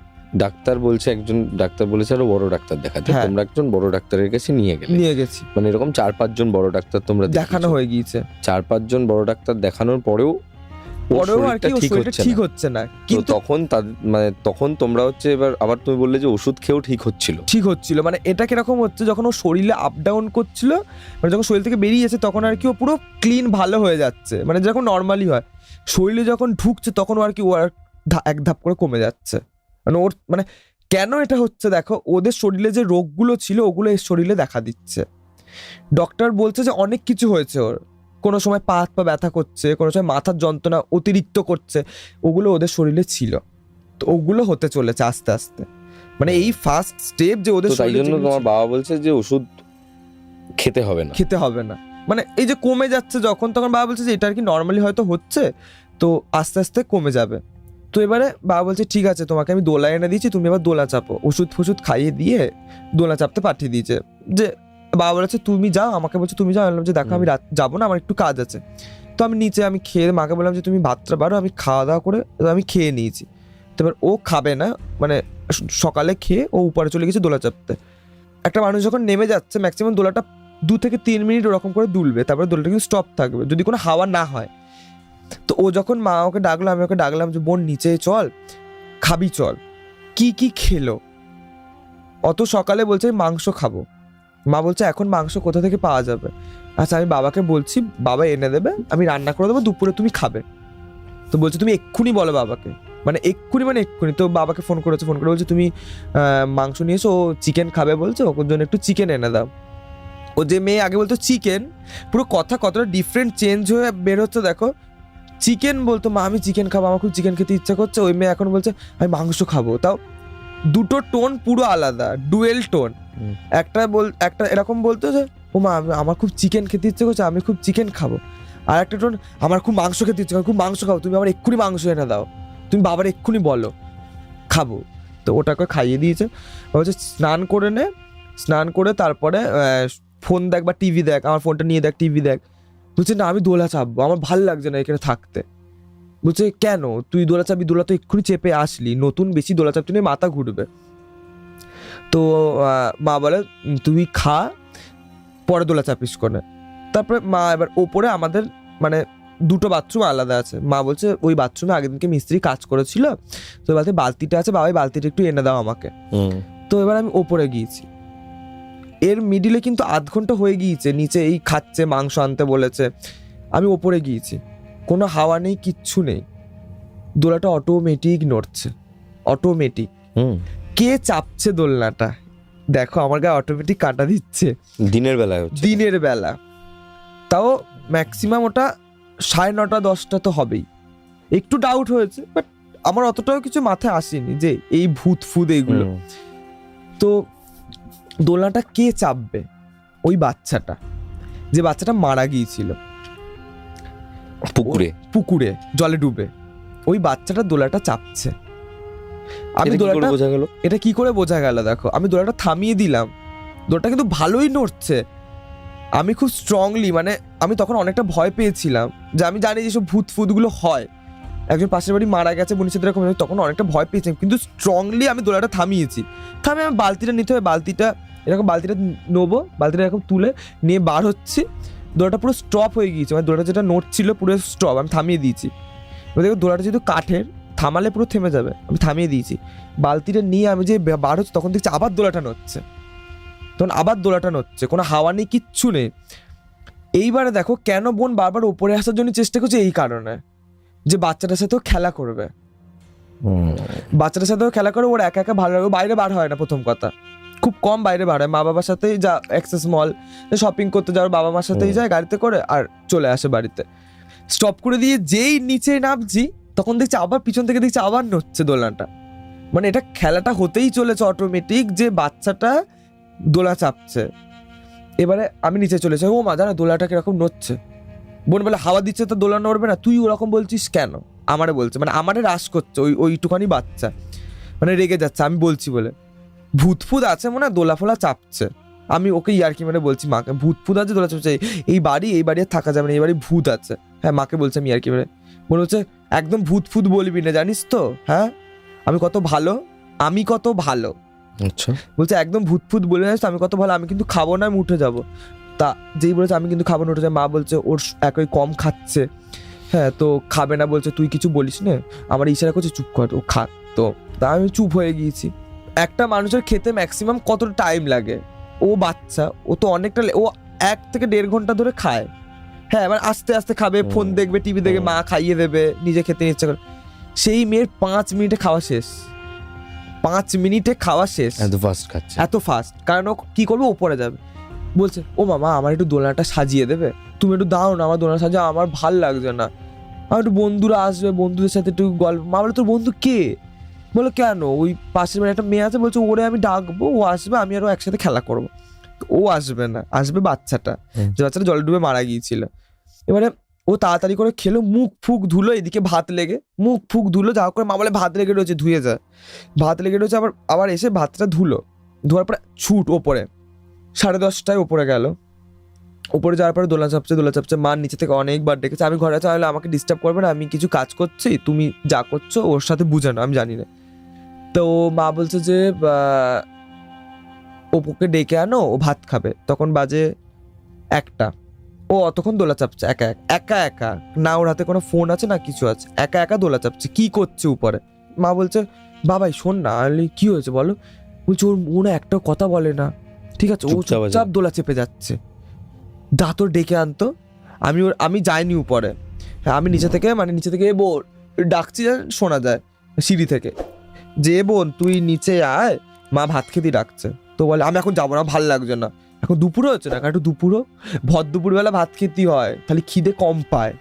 ডাক্তার বলছে, একজন ডাক্তার বলেছে আরো বড় ডাক্তার দেখাতে, তোমরা একজন বড় ডাক্তারের কাছে নিয়ে গেছি, মানে এরকম 4-5 জন বড় ডাক্তার তোমরা দেখানো হয়ে গিয়েছে। 4-5 জন বড় ডাক্তার দেখানোর পরেও আর কি ঠিক হচ্ছে না। কিন্তু তখন তোমরা হচ্ছে এবার আবার তুমি বললে যে ওষুধ খেয়েও ঠিক হচ্ছিল, মানে এটা কিরকম হচ্ছে, যখন ও শরীরে আপ ডাউন করছিল, মানে যখন শরীর থেকে বেরিয়ে যাচ্ছে তখন আর কি ও পুরো ক্লিন ভালো হয়ে যাচ্ছে, মানে যখন নর্মালি হয়, শরীরে যখন ঢুকছে তখন আর কি ও আর এক ধাপ করে কমে যাচ্ছে। মানে ওর মানে কেন এটা হচ্ছে দেখো, ওদের শরীরে যে রোগগুলো ছিল ওগুলো এর শরীরে দেখা দিচ্ছে। ডক্টর বলছে যে অনেক কিছু হয়েছে ওর, কোনো সময় পা হাত পা ব্যথা করছে, কোনো সময় মাথার যন্ত্রণা অতিরিক্ত করছে, ওগুলো ওদের শরীরে ছিল। তো ওগুলো হতে চলেছে আস্তে আস্তে, মানে এই ফার্স্ট স্টেপ যে ওদের তো তাই শরীরে জন্য যেগুলো তোমার ছিল, বাবা বলছে যে ওষুধ খেতে হবে না। খেতে হবে না, মানে এই যে কমে যাচ্ছে যখন, তখন বাবা বলছে যে এটা আর কি নর্মালি হয়তো হচ্ছে, তো আস্তে আস্তে কমে যাবে। তো এবারে বাবা বলছে ঠিক আছে, তোমাকে আমি দোলা এনে দিয়েছি, তুমি এবার দোলা চাপো। ওষুধ ফষুধ খাইয়ে দিয়ে দোলা চাপতে পাঠিয়ে দিয়েছে। যে বাবা বলেছে তুমি যাও, আমাকে বলছে তুমি যাও। আমি বললাম যে দেখো আমি রাত যাবো না, আমার একটু কাজ আছে। তো আমি নিচে আমি খেয়ে মাকে বললাম যে তুমি ভাতটা বাড়ো, আমি খাওয়া দাওয়া করে আমি খেয়ে নিয়েছি। তো এবার ও খাবে না, মানে সকালে খেয়ে ও উপরে চলে গেছে দোলা চাপতে। একটা মানুষ যখন নেমে যাচ্ছে ম্যাক্সিমাম দোলাটা 2 থেকে 3 মিনিট ওরকম করে দুলবে, তারপরে দোলাটা কিন্তু স্টপ থাকবে যদি কোনো হাওয়া না হয়। তো ও যখন মা ওকে ডাকলো, আমি ওকে ডাকলাম যে বোন নিচে চল, খাবি চল। কি কি খেলো? অত সকালে বলছে আমি মাংস খাবো। মা বলছে এখন মাংস কোথা থেকে পাওয়া যাবে? আচ্ছা আমি বাবাকে বলছি, বাবা এনে দেবে, আমি রান্না করে দেবো, দুপুরে তুমি খাবে। তো বলছে তুমি এক্ষুনি বলো বাবাকে, মানে এক্ষুনি। তো বাবাকে ফোন করে বলছে তুমি মাংস নিয়ে এসো, ও চিকেন খাবে বলছে, ওর জন্য একটু চিকেন এনে দাও। ও যে মেয়ে আগে বলতো চিকেন, পুরো কথা কতটা ডিফারেন্ট চেঞ্জ হয়ে বের হচ্ছে দেখো। চিকেন বলতো মা আমি চিকেন খাবো, আমার খুব চিকেন খেতে ইচ্ছা করছে, ওই মেয়ে এখন বলছে আমি মাংস খাবো। তাও দুটো টোন পুরো আলাদা, ডুয়েল টোন। একটা এরকম বলতো যে ও মা আমার খুব চিকেন খেতে ইচ্ছে করছে, আমি খুব চিকেন খাবো। আর একটা টোন আমার খুব মাংস খেতে ইচ্ছে করে, খুব মাংস খাবো, তুমি আমার এক্ষুনি মাংস এনে দাও, তুমি বাবার এক্ষুনি বলো খাবো। তো ওটাকে খাইয়ে দিয়েছে। বলছে স্নান করে নে, স্নান করে তারপরে ফোন দেখ বা টিভি দেখ, আমার ফোনটা নিয়ে দেখ, টিভি দেখ। বলছে না আমি দোলা চাপবো, আমার ভাল লাগছে না এখানে থাকতে। বলছে কেন? তুই দোলা চাপবি? দোলা তো এক্ষুনি চেপে আসলি, নতুন বেশি দোলা চাপতে নিয়ে মাথা ঘুরবে। তো মা বলে তুই খা, পরে দোলা চাপিস করে। তারপরে মা এবার ওপরে আমাদের মানে 2টো বাথরুম আলাদা আছে। মা বলছে ওই বাথরুমে আগের দিনকে মিস্ত্রি কাজ করেছিল, তো বলতে বালতিটা আছে, বাবাই বালতিটা একটু এনে দাও আমাকে। তো এবার আমি ওপরে গিয়েছি। এর মিডিলে কিন্তু আধ ঘন্টা হয়ে গিয়েছে, নিচে এই খাচ্ছে, মাংস আনতে বলেছে। আমি ওপরে গিয়েছি, কোনো হাওয়া নেই, কিচ্ছু নেই, দোলাটা অটোমেটিক নড়ছে, অটোমেটিক। কে চাপছে দোলনাটা? দেখো আমার গায়ে অটোমেটিক কাটা দিচ্ছে। দিনের বেলায় হচ্ছে? দিনের বেলা, তাও ম্যাক্সিমাম ওটা 9:30 10টা তো হবেই। একটু ডাউট হয়েছে, বাট আমার অতটাও কিছু মাথায় আসেনি যে এই ভূত ফুদ এইগুলো। তো দোলনাটা কে চাপবে? ওই বাচ্চাটা, যে বাচ্চাটা মারা গিয়েছিল পুকুরে জলে ডুবে, ওই বাচ্চাটা দোলাটা চাপছে। আমি দোলাটা বোঝা গেল, এটা কি করে বোঝা গেল? দেখো আমি দোলাটা থামিয়ে দিলাম, দোলাটা কিন্তু ভালোই নড়ছে। আমি খুব স্ট্রংলি, মানে আমি তখন অনেকটা ভয় পেয়েছিলাম, যে আমি জানি যেসব ভূত ফুদগুলো হয়, একজন পাশের বাড়ি মারা গেছে বনির এরকম, তখন অনেকটা ভয় পেয়েছিলাম, কিন্তু স্ট্রংলি আমি দোলাটা থামিয়েছি। আমি বালতিটা নিতে হবে, বালতিটা নেবো, বালতিটা এরকম তুলে নিয়ে বার হচ্ছি, দোলাটা পুরো স্টপ হয়ে গিয়েছে, মানে দোলাটা যেটা নড়ছিল পুরো স্টপ, আমি থামিয়ে দিয়েছি। এবার দেখো দোলাটা যেহেতু কাঠের, থামালে পুরো থেমে যাবে, আমি থামিয়ে দিয়েছি। বালতিটা নিয়ে আমি যে বার হচ্ছে, তখন দেখছি আবার দোলাটা নড়ছে, তখন আবার দোলাটা নড়ছে, কোনো হাওয়া নেই, কিচ্ছু নেই। এইবারে দেখো কেন বোন বারবার উপরে আসার জন্য চেষ্টা করছে, এই কারণে যে বাচ্চাটার সাথেও খেলা করবে, বাচ্চাটার সাথেও খেলা করে, ওর একা একা ভালো লাগে। বাইরে বার হয় না, প্রথম কথা খুব কম বাইরে বার হয়, মা বাবার সাথেই যা অ্যাক্সেস মল শপিং করতে যাওয়ার, বাবা মার সাথেই যায় গাড়িতে করে, আর চলে আসে বাড়িতে। স্টপ করে দিয়ে যেই নিচে নামছি, তখন দেখছি আবার পিছন থেকে দেখছি আবার নড়ছে দোলনাটা। মানে এটা খেলাটা হতেই চলেছে অটোমেটিক, যে বাচ্চাটা দোলা চাপছে। এবারে আমি নিচে চলে যাই, ও মা জানা দোলাটা কিরকম নড়ছে। বোন বলে হাওয়া দিচ্ছে তো দোলা নড়বে না, তুই ওরকম বলছিস কেন? আমারে বলছে, মানে আমারে রাশ করছে, ওইটুখানি বাচ্চা, মানে রেগে যাচ্ছে আমি বলছি বলে। ভূত ফুদ আছে মনে হয়, দোলা ফোলা চাপছে। আমি ওকে ইয়ার্কি মানে বলছি মাকে, ভূত ফুদ আছে, দোলা চাপছে, এই বাড়ি আর থাকা যাবে না, এই বাড়ি ভূত আছে। হ্যাঁ মাকে বলছে আমি ইয়ার্কি মানে। মনে হচ্ছে একদম ভূত ফুদ বলবি না, জানিস তো? হ্যাঁ আমি কত ভালো, আমি কত ভালো। আচ্ছা বলছে একদম ভূত ফুদ বলে জানিস তো আমি কত ভালো, আমি কিন্তু খাবো না, আমি উঠে যাবো। তা যেই বলেছে আমি কিন্তু খাবো না, উঠে যায়। মা বলছে ওর একই কম খাচ্ছে, হ্যাঁ তো খাবে না বলছে, তুই কিছু বলিস না, আমার ইশারা করছে চুপ কর, ও খা। তো তা আমি চুপ হয়ে গিয়েছি। একটা মানুষের খেতে ম্যাক্সিমাম কতটা টাইম লাগে? ও বাচ্চা, ও তো অনেকটা, ও 1 থেকে 1.5 ঘন্টা ধরে খায়। হ্যাঁ মানে আস্তে আস্তে খাবে, ফোন দেখবে, টিভি দেখবে, মা খাইয়ে দেবে, নিজে খেতে ইচ্ছা করে। সেই মেয়ের 5 মিনিটে খাওয়া শেষ, 5 মিনিটে খাওয়া শেষ। এত ফাস্ট খাচ্ছে, এত ফাস্ট, কারণ ও কি করবে, ওপরে যাবে। বলছে ও মামা আমার একটু দোলনাটা সাজিয়ে দেবে, তুমি একটু দাও না আমার দোলনা সাজিয়ে, আমার ভাল লাগছে না, আমার একটু বন্ধুরা আসবে, বন্ধুদের সাথে একটু গল্প। মা বলে তোর বন্ধু কে? বলো কেন? ওই পাশের বাড়ি একটা মেয়ে আছে, বলছে ওরে আমি ডাকবো, ও আসবে, আমি আরও একসাথে খেলা করবো। ও আসবে না, আসবে বাচ্চাটা, যে বাচ্চাটা জলে ডুবে মারা গিয়েছিল। এবারে ও তাড়াতাড়ি করে খেলো, মুখ ফুক ধুলো, এদিকে ভাত লেগে মুখ ফুক ধুলো, যা করে মা বলে ভাত লেগে রয়েছে ধুয়ে যায়, ভাত লেগে রয়েছে, আবার আবার এসে ভাতটা ধুলো, ধোয়ার পরে ছুট ওপরে 10:30টায় ওপরে গেল। ওপরে যাওয়ার পরে দোলা চাপছে, মার নিচে থেকে অনেকবার ডেকেছে, আমি ঘরে চাইলে আমাকে ডিস্টার্ব করবে না, আমি কিছু কাজ করছি, তুমি যা করছো ওর সাথে বুঝে না, আমি জানি না। তো মা বলছে যে অপুকে ডেকে আনো, ও ভাত খাবে। তখন বাজে 1টা, ও অতক্ষণ দোলা চাপছে একা একা, না ওর হাতে কোনো ফোন আছে না কিছু আছে, একা একা দোলা চাপছে, কি করছে উপরে। মা বলছে বাবাই শোন না। আমি কি হয়েছে বলো? বলছে ওর না একটা কথা বলে না, ঠিক আছে, ও চুপচাপ দোলা চেপে যাচ্ছে, দাঁতর ডেকে আনতো। আমি যাইনি উপরে, হ্যাঁ আমি নিচে থেকে এ বোন ডাকছি, শোনা যায় সিঁড়ি থেকে, যে বোন তুই নিচে আয়, মা ভাত খেতে ডাকছে। তো বলে আমি এখন যাবো না, ভাল লাগছে না, এখন দুপুরও হচ্ছে না, একটু দুপুরও, ভর দুপুরবেলা ভাত খেতে হয়, তাহলে খিদে কম পায়।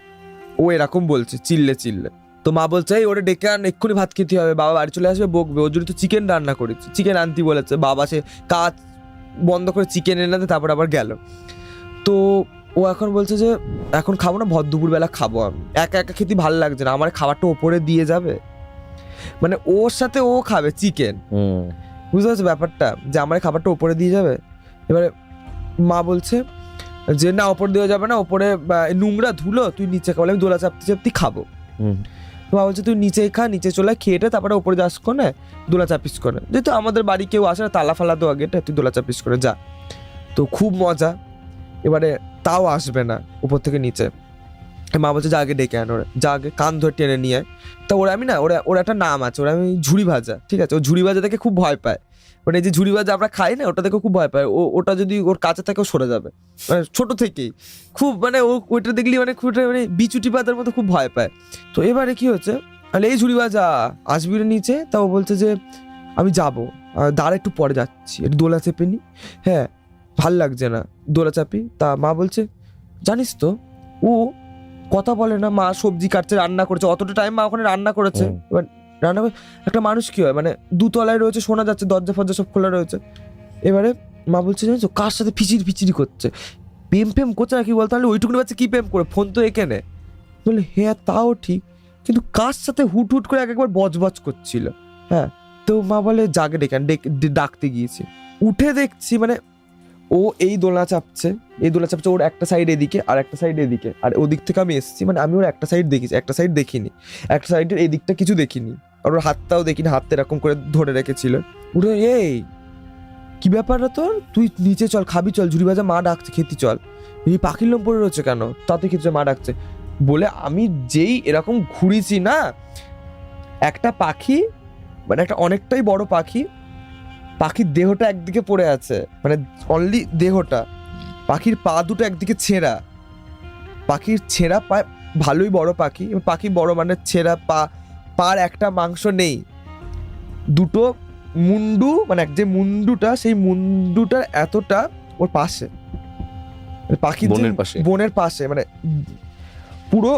ও এরকম বলছে চিল্লে। তো মা বলছে এই ওরে ডেকে আন, এক্ষুনি ভাত খেতে হবে, বাবা বাড়ি চলে আসবে, বকবে, ওর জন্য তো চিকেন রান্না করেছি, চিকেন আনতে বলেছে। বাবা সে কাজ বন্ধ করে চিকেন এনে দেয়, তারপর আবার গেল। তো ও এখন বলছে যে এখন খাবো না, ভর দুপুরবেলা খাবো, আমি একা একা খেতে ভালো লাগছে না, আমার খাবারটা ওপরে দিয়ে যাবে, মানে ওর সাথে ও খাবে চিকেন, বুঝতে পারছো ব্যাপারটা, যে আমার খাবারটা ওপরে দিয়ে যাবে। এবারে মা বলছে যে না ওপর দেওয়া যাবে না, ওপরে নোংরা ধুলো, তুই নিচে খাবো, আমি দোলা চাপতে খাবো। মা বলছে তুই নিচেই খা, নিচে চলে খেয়েটা তারপরে ওপরে যাস কোনে দোলা চাপিস করে, যেহেতু আমাদের বাড়ি কেউ আসে না, তালা ফালা দেওয়া গেটে, তুই দোলা চাপিস করে যা। তো খুব মজা। এবারে তাও আসবে না উপর থেকে নিচে, মা বলছে যা আগে ডেকে আন, ওরা যা আগে কান ধরে টেনে নিয়ে। তা ওরা আমি না ওরা একটা নাম আছে, ওরা আমি ঝুড়ি ভাজা, ঠিক আছে, ও ঝুড়ি ভাজা দেখে খুব ভয় পায়, মানে এই যে ঝুড়ি ভাজা আমরা খাই না, ওটা দেখে খুব ভয় পায়। ওটা যদি ওর কাছে থাকে ও সরে যাবে, মানে ছোট থেকেই খুব, মানে ওইটা দেখলি মানে খুব মানে বিচুটি পাতার মতো খুব ভয় পায়। তো এবারে কি হচ্ছে, তাহলে এই ঝুড়ি ভাজা আসবি নিচে, তাও বলছে যে আমি যাবো, দাঁড়া একটু পরে যাচ্ছি, একটু দোলা চেপে নি, হ্যাঁ ভাল লাগছে না, দোলা চাপি। তা মা বলছে জানিস তো ও কথা বলে না, মা সবজি কাটছে, রান্না করেছে, অতটা টাইম মা ওখানে রান্না করেছে। এবার রান্না করে একটা মানুষ কি হয়, মানে দুতলায় রয়েছে, শোনা যাচ্ছে, দরজা ফরজা সব খোলা রয়েছে। এবারে মা বলছে জানিস কার সাথে ফিচিরি করছে, প্রেম করছে না কি বলতে, তাহলে ওইটুকুনি বাচ্চা কি প্রেম করে, ফোন তো এখানে। বলে হ্যাঁ তাও ঠিক, কিন্তু কার সাথে হুট করে একবার বজবজ করছিল। হ্যাঁ, তো মা বলে জাগে ডাকতে গিয়েছে, উঠে দেখছি মানে ও এই দোলনা চাপছে, ওর একটা সাইড এদিকে আর একটা সাইড এদিকে, আর ওদিক থেকে আমি এসেছি, মানে আমি ওর একটা সাইড দেখেছি, একটা সাইড দেখিনি, একটা সাইডের এই দিকটা কিছু দেখিনি, আর ওর হাতটাও দেখিনি, হাতটা এরকম করে ধরে রেখেছিল। উঠে এই কি ব্যাপারটা তোর, তুই নিচে চল, খাবি চল, ঝুড়ি ভাজা মা ডাকছে, খেতে চল, এই পাখির লোম পড়ে রয়েছে কেন, তাতে খেতে মা ডাকছে। বলে আমি যেই এরকম ঘুরিছি না, একটা পাখি, মানে একটা অনেকটাই বড় পাখি, পাখির দেহটা একদিকে পড়ে আছে, মানে অনলি দেহটা, পাখির পা দুটো একদিকে ছেঁড়া, পাখির ছেঁড়া পা, ভালোই বড় পাখি, পাখি বড় মানে ছেঁড়া পা, পার একটা মাংস নেই, দুটো মুন্ডু, মানে যে মুন্ডুটা, সেই মুন্ডুটার এতটা ওর পাশে, পাখির বোনের পাশে, মানে পুরো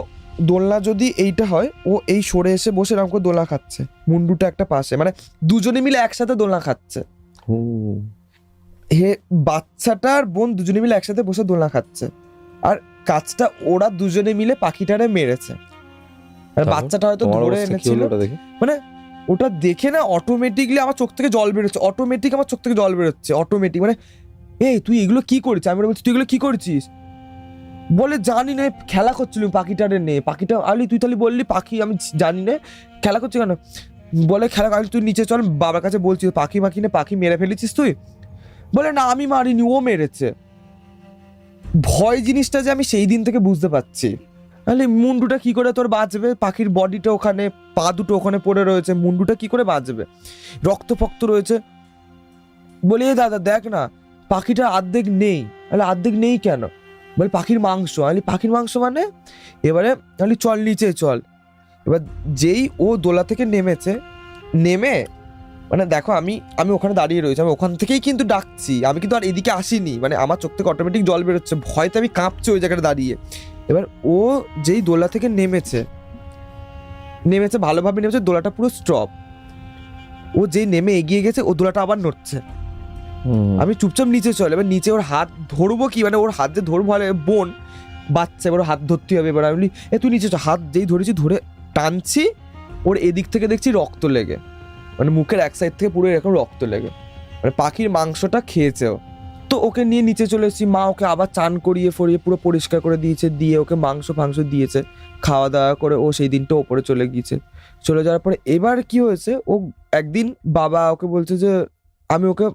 দোলনা যদি এইটা হয়, ও এই সরে এসে বসে এরকম করে দোলনা খাচ্ছে, মুন্ডুটা একটা পাশে, মানে দুজনে মিলে একসাথে দোলনা খাচ্ছে। হে বাচ্চাটার বোন দুজনে মিলে একসাথে বসে দোলনা খাচ্ছে, আর কাজটা ওরা দুজনে মিলে পাখিটারে মেরেছে, আর বাচ্চাটা হয়তো ধরে এনেছিল, মানে ওটা দেখে না অটোমেটিকলি আমার চোখ থেকে জল বেরোচ্ছে, অটোমেটিক, মানে এই তুই এগুলো কি করেছিস, আমি বলছি তুই এগুলো কি করেছিস, বলে জানি না, খেলা করছিল পাখিটারে নে, পাখিটা আলি তুই তাহলে বললি পাখি আমি জানি না, খেলা করছি কেন, বলে খেলা আলি তুই নিচে চল, বাবার কাছে বলছিস পাখি নে, পাখি মেরে ফেলেছিস তুই, বলে না আমি মারিনি, ও মেরেছে। ভয় জিনিসটা যে আমি সেই দিন থেকে বুঝতে পারছি, তাহলে মুন্ডুটা কি করে তোর বাঁচবে, পাখির বডিটা ওখানে, পা দুটো ওখানে পড়ে রয়েছে, মুন্ডুটা কি করে বাঁচবে, রক্ত ফক্ত রয়েছে। বলি দাদা দেখ না পাখিটা অর্ধেক নেই, তাহলে অর্ধেক নেই কেন, বলে পাখির মাংস, আলি পাখির মাংস মানে, এবারে আলি চল নিচে চল। এবার যেই ও দোলা থেকে নেমেছে, নেমে মানে দেখো আমি ওখানে দাঁড়িয়ে রয়েছি, আমি ওখান থেকেই কিন্তু ডাকছি, আমি কিন্তু আর এদিকে আসিনি, মানে আমার চোখ থেকে অটোমেটিক জল বেরোচ্ছে, ভয়তে আমি কাঁপছি ওই জায়গাটা দাঁড়িয়ে। এবার ও যেই দোলা থেকে নেমেছে ভালোভাবে নেমেছে, দোলাটা পুরো স্টপ, ও যেই নেমে এগিয়ে গেছে ও দোলাটা আবার নড়ছে। আমি চুপচাপ নিচে চলে, এবার নিচে ওর হাত ধরবো কি, মানে ওর হাত যে ধরবো, হলে বোন বাচ্চা, এবার ওর হাত ধরতে হবে। এবার আমি বলি তুই নিচে চ, হাত যেই ধরেছি ধরে টানছি, ওর এদিক থেকে দেখছি রক্ত লেগে, মানে মুখের এক সাইড থেকে পুরো এরকম রক্ত লেগে, মানে পাখির মাংসটা খেয়েছে ও। তো ওকে নিয়ে নিচে চলে এসেছি, মা ওকে আবার চান করিয়ে ফরিয়ে পুরো পরিষ্কার করে দিয়েছে, দিয়ে ওকে মাংস দিয়েছে, খাওয়া দাওয়া করে ও সেই দিনটা ওপরে চলে গিয়েছে। চলে যাওয়ার পরে এবার কি হয়েছে, ও একদিন বাবা ওকে বলছে যে, আমি ওকে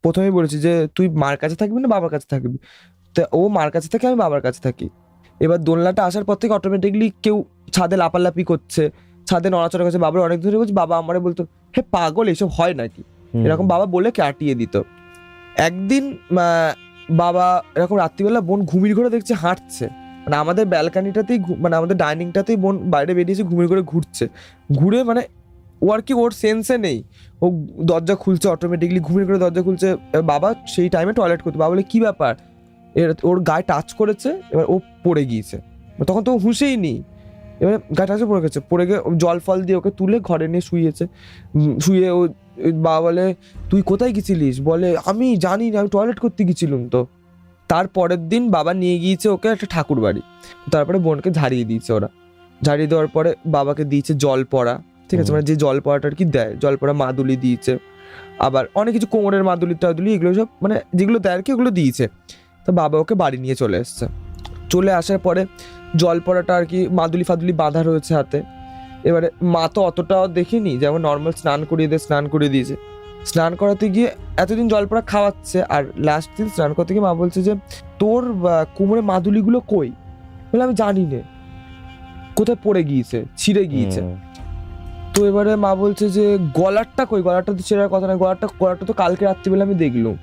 প্রথমেই বলেছি যে তুই মার কাছে থাকবি না বাবার কাছে থাকবি, তা ও মার কাছে থাকে, আমি বাবার কাছে থাকি। এবার দোলনাটা আসার পর থেকে অটোমেটিকলি কেউ ছাদে লাপালাপি করছে, ছাদে নড়াচড়া করছে, বাবার অনেক ধরে বলছে, বাবা আমারে বলতো হে পাগল এসব হয় নাকি, এরকম বাবা বলে কাটিয়ে দিত। একদিন বাবা এরকম রাত্রিবেলা বোন ঘুমির ঘরে দেখছে হাঁটছে, মানে আমাদের ব্যালকানিটাতেই মানে আমাদের ডাইনিংটাতেই বোন বাইরে বেরিয়েছে, ঘুমির ঘরে ঘুরে মানে ও আর কি ওর সেন্সে নেই, ও দরজা খুলছে অটোমেটিকলি, ঘুমির ঘরে দরজা খুলছে। বাবা সেই টাইমে টয়লেট করতে, বাবা বলে কি ব্যাপার, ওর গায়ে টাচ করেছে, এবার ও পড়ে গিয়েছে, তখন তো হুঁশেই নেই, এবার গায়ে টাচে পড়ে গেছে, পড়ে গিয়ে জল ফল দিয়ে ওকে তুলে ঘরে নিয়ে শুয়েছে। শুয়ে ও বাবা বলে তুই কোথায় গেছিলিস, বলে আমি জানি না, আমি টয়লেট করতে গেছিলাম। তো তার পরের দিন বাবা নিয়ে গিয়েছে ওকে একটা ঠাকুর বাড়ি, তারপরে বোনকে ঝাড়িয়ে দিয়েছে ওরা, ঝাড়িয়ে দেওয়ার পরে বাবাকে দিয়েছে জল পড়া, ঠিক আছে, মানে যে জল পড়াটা আর কি দেয়, জল পড়া মাদুলি দিয়েছে, আবার অনেক কিছু কোমরের মাদুলি টাদুলি এগুলো সব মানে যেগুলো দেয় আর কি ওগুলো দিয়েছে। তো বাবা ওকে বাড়ি নিয়ে চলে এসছে, চলে আসার পরে জল পড়াটা আর কি মাদুলি ফাদুলি বাঁধা রয়েছে হাতে। এবারে মা তো অতটাও দেখিনি, যেমন নর্মাল স্নান করিয়ে দিয়েছে, স্নান করাতে গিয়ে এতদিন জল পড়া খাওয়াচ্ছে, আর লাস্ট দিন স্নান করতে গিয়ে মা বলছে যে তোর কোমরে মাদুলিগুলো কই, বলে আমি জানি না, কোথায় পড়ে গিয়েছে, ছিঁড়ে গিয়েছে। তো এবারে মা বলছে যে গলারটা কই, গলারটা তো ছেঁড়ার কথা না, গলারটা তো কালকে রাত্রিবেলা আমি দেখলাম,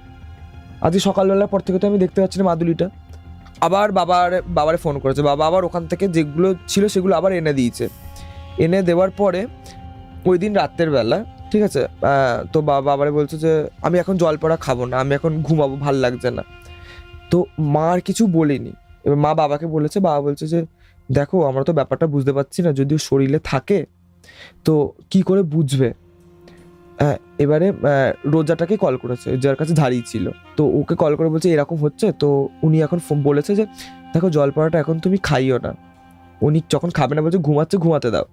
আজকে সকালবেলার পর থেকে তো আমি দেখতে পাচ্ছি না মাদুলিটা। আবার বাবারে ফোন করেছে, বাবা আবার ওখান থেকে যেগুলো ছিল সেগুলো আবার এনে দিয়েছে, এনে দেওয়ার পরে ওই দিন রাতের বেলা, ঠিক আছে, তো বাবারে বলছে যে আমি এখন জল পড়া খাবো না, আমি এখন ঘুমাবো, ভাল লাগছে না। তো মা আর কিছু বলেনি, এবার মা বাবাকে বলেছে, বাবা বলছে যে দেখো আমরা তো ব্যাপারটা বুঝতে পারছি না, যদিও শরীরে থাকে তো কি করে বুঝবে। এবারে রোজাটাকে কল করেছে, যার কাছে ধাড়ি ছিল, তো ওকে কল করে বলছে এরকম হচ্ছে। তো উনি এখন বলেছে যে দেখো জল পড়াটা এখন তুমি খাইও না, উনি যখন খাবে না বলছে ঘুমাতে দাও।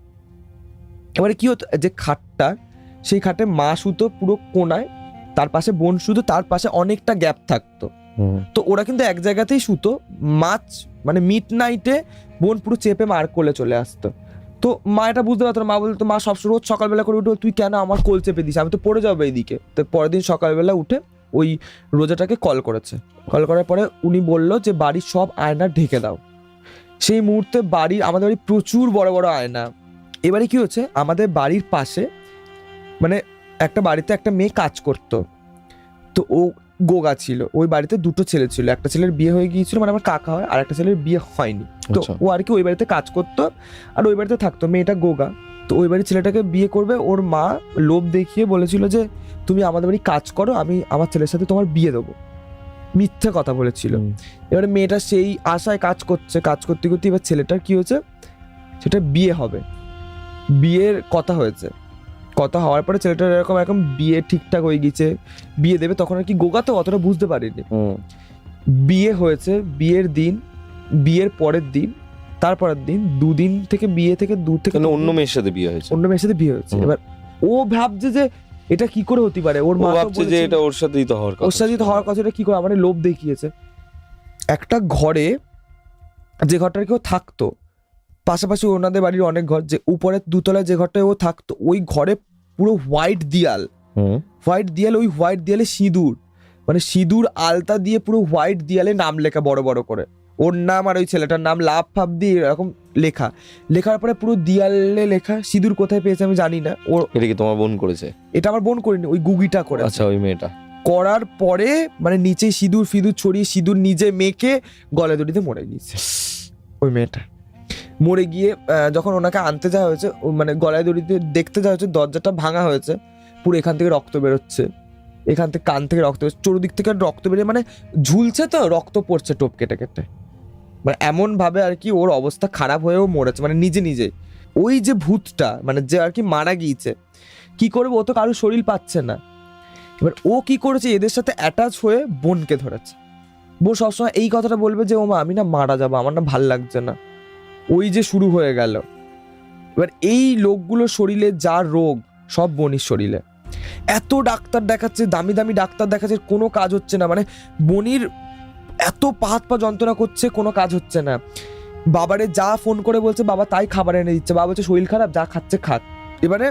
এবারে কি হতো, যে খাটটা সেই খাটে মা শুতো পুরো কোনায়, তার পাশে বোন শুতো, তার পাশে অনেকটা গ্যাপ থাকতো, তো ওরা কিন্তু এক জায়গাতেই শুতো। মানে মিড নাইটে বোন পুরো চেপে মার কোলে চলে আসতো। তো মা এটা বুঝতে পারতো না, মা বলতো মা রোজ সকালবেলা করে উঠে তুই কেন আমার কোল চেপে দিস, আমি তো পড়ে যাবো এইদিকে। তো পরের দিন সকালবেলা উঠে ওই রোজাটাকে কল করেছে, কল করার পরে উনি বললো যে বাড়ির সব আয়না ঢেকে দাও। সেই মুহূর্তে আমাদের বাড়ি প্রচুর বড় বড় আয়না। এবারে কি হচ্ছে, আমাদের বাড়ির পাশে মানে একটা বাড়িতে একটা মেয়ে কাজ করতো, তো ও গোগা ছিল, ওই বাড়িতে দুটো ছেলে ছিল, একটা ছেলের বিয়ে হয়ে গিয়েছিল, মানে আমার কাকা হয়, আর একটা ছেলের বিয়ে হয়নি। তো ও আর কি ওই বাড়িতে কাজ করতো আর ওই বাড়িতে থাকতো, মেয়েটা গোগা। তো ওই বাড়ির ছেলেটাকে বিয়ে করবে, ওর মা লোভ দেখিয়ে বলেছিল যে তুমি আমাদের বাড়ি কাজ করো, আমি আমার ছেলের সাথে তোমার বিয়ে দেবো, মিথ্যে কথা বলেছিল। এবারে মেয়েটা সেই আশায় কাজ করতে করতে এবার ছেলেটার কি হয়েছে, সেটা বিয়ে হবে, বিয়ের কথা হয়েছে, কথা হওয়ার পরে ছেলেটার এরকম বিয়ে ঠিকঠাক হয়ে গেছে, বিয়ে দেবে, তখন আর কি গোগা তো অতটা বুঝতে পারিনি। বিয়ে হয়েছে, বিয়ের দিন, বিয়ের পরের দিন, তারপরের দিন, দুদিন থেকে বিয়ে থেকে অন্য মেয়ের সাথে বিয়ে হয়েছে, এবার ও ভাবছে যে এটা কি করে হতে পারে, ওর মা ভাবছে যে এটা ওর সাথেই তো হওয়ার কথা, এটা কি করে আমাদের লোভ দেখিয়েছে। একটা ঘরে, যে ঘরটার কেউ থাকতো, পাশাপাশি ওনাদের বাড়ির অনেক ঘর, যে উপরে দুতলায় যে ঘরটায় ও থাকতো, ওই ঘরে পুরো হোয়াইট দিয়াল, ওই হোয়াইট দিয়ালে সিঁদুর, মানে সিঁদুর আলতা দিয়ে পুরো হোয়াইট দিয়ালে নাম লেখা বড় বড় করে, ওর নাম আর ওই ছেলেটার নাম লাভ ফাভ দিয়ে এরকম লেখার পরে পুরো দিয়ালে লেখা। সিঁদুর কোথায় পেয়েছে আমি জানি না, ওর এটা কি তোমার বোন করেছে? এটা আমার বোন করিনি, ওই গুগিটা করে। আচ্ছা, ওই মেয়েটা করার পরে মানে নিচে সিঁদুর ছড়িয়ে সিঁদুর নিজে মেখে গলায় দড়িতে মরে গিয়েছে ওই মেয়েটা। মরে গিয়ে যখন ওনাকে আনতে যাওয়া হয়েছে, মানে গলায় দড়িতে দেখতে যাওয়া হয়েছে, দরজাটা ভাঙা হয়েছে, পুরো এখান থেকে রক্ত বেরোচ্ছে, এখান থেকে কান থেকে রক্ত বেরোচ্ছে, চতুর্দিক থেকে রক্ত বেরিয়ে মানে ঝুলছে, তো রক্ত পড়ছে টোপ কেটে কেটে, মানে এমন ভাবে আর কি ওর অবস্থা খারাপ হয়েও মরেছে, মানে নিজে নিজে। ওই যে ভূতটা মানে যে আর কি মারা গিয়েছে, কি করবে, ও তো কারোর শরীর পাচ্ছে না। এবার ও কি করেছে, এদের সাথে অ্যাটাচ হয়ে বোনকে ধরেছে। বোন সবসময় এই কথাটা বলবে যে ও মা আমি না মারা যাবো, আমার না ভাল লাগছে না। ওই যে শুরু হয়ে গেল। এবার এই লোকগুলোর শরীরে যা রোগ সব বনির শরীরে, এত ডাক্তার দেখাচ্ছে, দামি দামি ডাক্তার দেখাচ্ছে, কোনো কাজ হচ্ছে না। মানে বনির এত পা হাত পা যন্ত্রণা করছে, কোনো কাজ হচ্ছে না। বাবারে যা ফোন করে বলছে বাবা তাই খাবার এনে দিচ্ছে, বাবা বলছে শরীর খারাপ, যা খাচ্ছে খাক। এবারে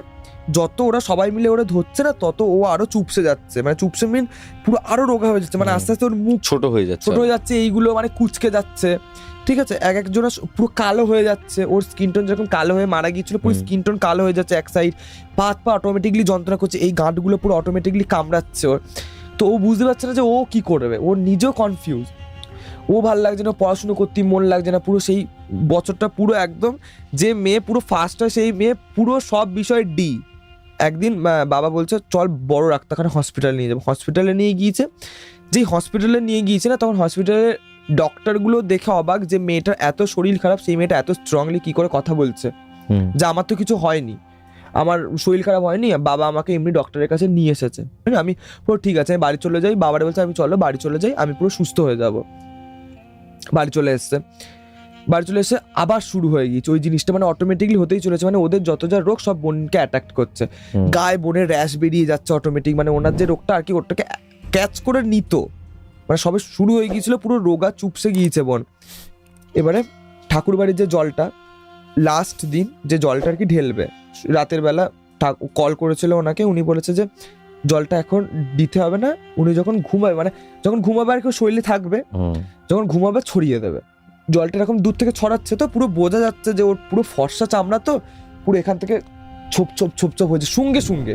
যত ওরা সবাই মিলে ওরা ধরছে না, তত ও আরো চুপসে যাচ্ছে, মানে চুপসে মিন পুরো আরো রোগা হয়ে যাচ্ছে, মানে আস্তে আস্তে ওর মুখ ছোট হয়ে যাচ্ছে, এইগুলো মানে কুচকে যাচ্ছে, ঠিক আছে। এক একজনের পুরো কালো হয়ে যাচ্ছে, ওর স্কিন টোন যেরকম কালো হয়ে মারা গিয়েছিল, পুরো স্কিন টোন কালো হয়ে যাচ্ছে এক সাইড, পা হাত পা অটোমেটিকলি যন্ত্রণা করছে, এই গাঁটগুলো পুরো অটোমেটিকলি কামড়াচ্ছে ওর। তো ও বুঝতে পারছে না যে ও কি করবে, ও নিজেও কনফিউজ, ও ভাল লাগছে না, পড়াশুনো করতে মন লাগছে না, পুরো সেই বছরটা পুরো একদম, যে মেয়ে পুরো ফার্স্ট হয় সেই মেয়ে পুরো সব বিষয়ে ডি। একদিন বাবা বলছে চল বড় ডাক্তারখানা হসপিটালে নিয়ে যাবো, হসপিটালে নিয়ে গিয়েছে। যেই হসপিটালে নিয়ে গিয়েছে না, তখন হসপিটালে ডক্টরগুলো দেখে অবাক যে মেয়েটার এত শরীর খারাপ, সেই মেয়েটা এত স্ট্রংলি কি করে কথা বলছে, যে আমার তো কিছু হয়নি, আমার শরীর খারাপ হয়নি, বাবা আমাকে এমনি ডক্টরের কাছে নিয়ে এসেছে। আমি পুরো ঠিক আছে, আমি বাড়ি চলে যাই। বাবারে বলছে আমি চলো বাড়ি চলে যাই, আমি পুরো সুস্থ হয়ে যাব। বাড়ি চলে এসছে, বাড়ি চলে এসে আবার শুরু হয়ে গিয়েছে ওই জিনিসটা, মানে অটোমেটিকলি হতেই চলেছে। মানে ওদের যত যা রোগ সব বোনকে অ্যাটাক করছে, গায়ে বোনের র্যাশ বেরিয়ে যাচ্ছে অটোমেটিক, মানে ওনার যে রোগটা আর কি ওটাকে ক্যাচ করে নিত, মানে সবে শুরু হয়ে গিয়েছিল, পুরো রোগা চুপসে গিয়েছে বোন। এবারে ঠাকুর বাড়ির যে জলটা লাস্ট দিন, যে জলটা আর কি ঢেলবে রাতের বেলা, কল করেছিল ওনাকে, উনি বলেছে যে জলটা এখন দিতে হবে না, উনি যখন ঘুমাবে, মানে যখন ঘুমাবে আর কি শরীরে থাকবে, যখন ঘুমাবে ছড়িয়ে দেবে। জলটা এরকম দূর থেকে ছড়াচ্ছে, তো পুরো বোঝা যাচ্ছে যে ওর পুরো ফর্সা চামড়া, তো পুরো এখান থেকে ছোপ ছোপ ছোপ ছোপ হয়েছে সঙ্গে সঙ্গে,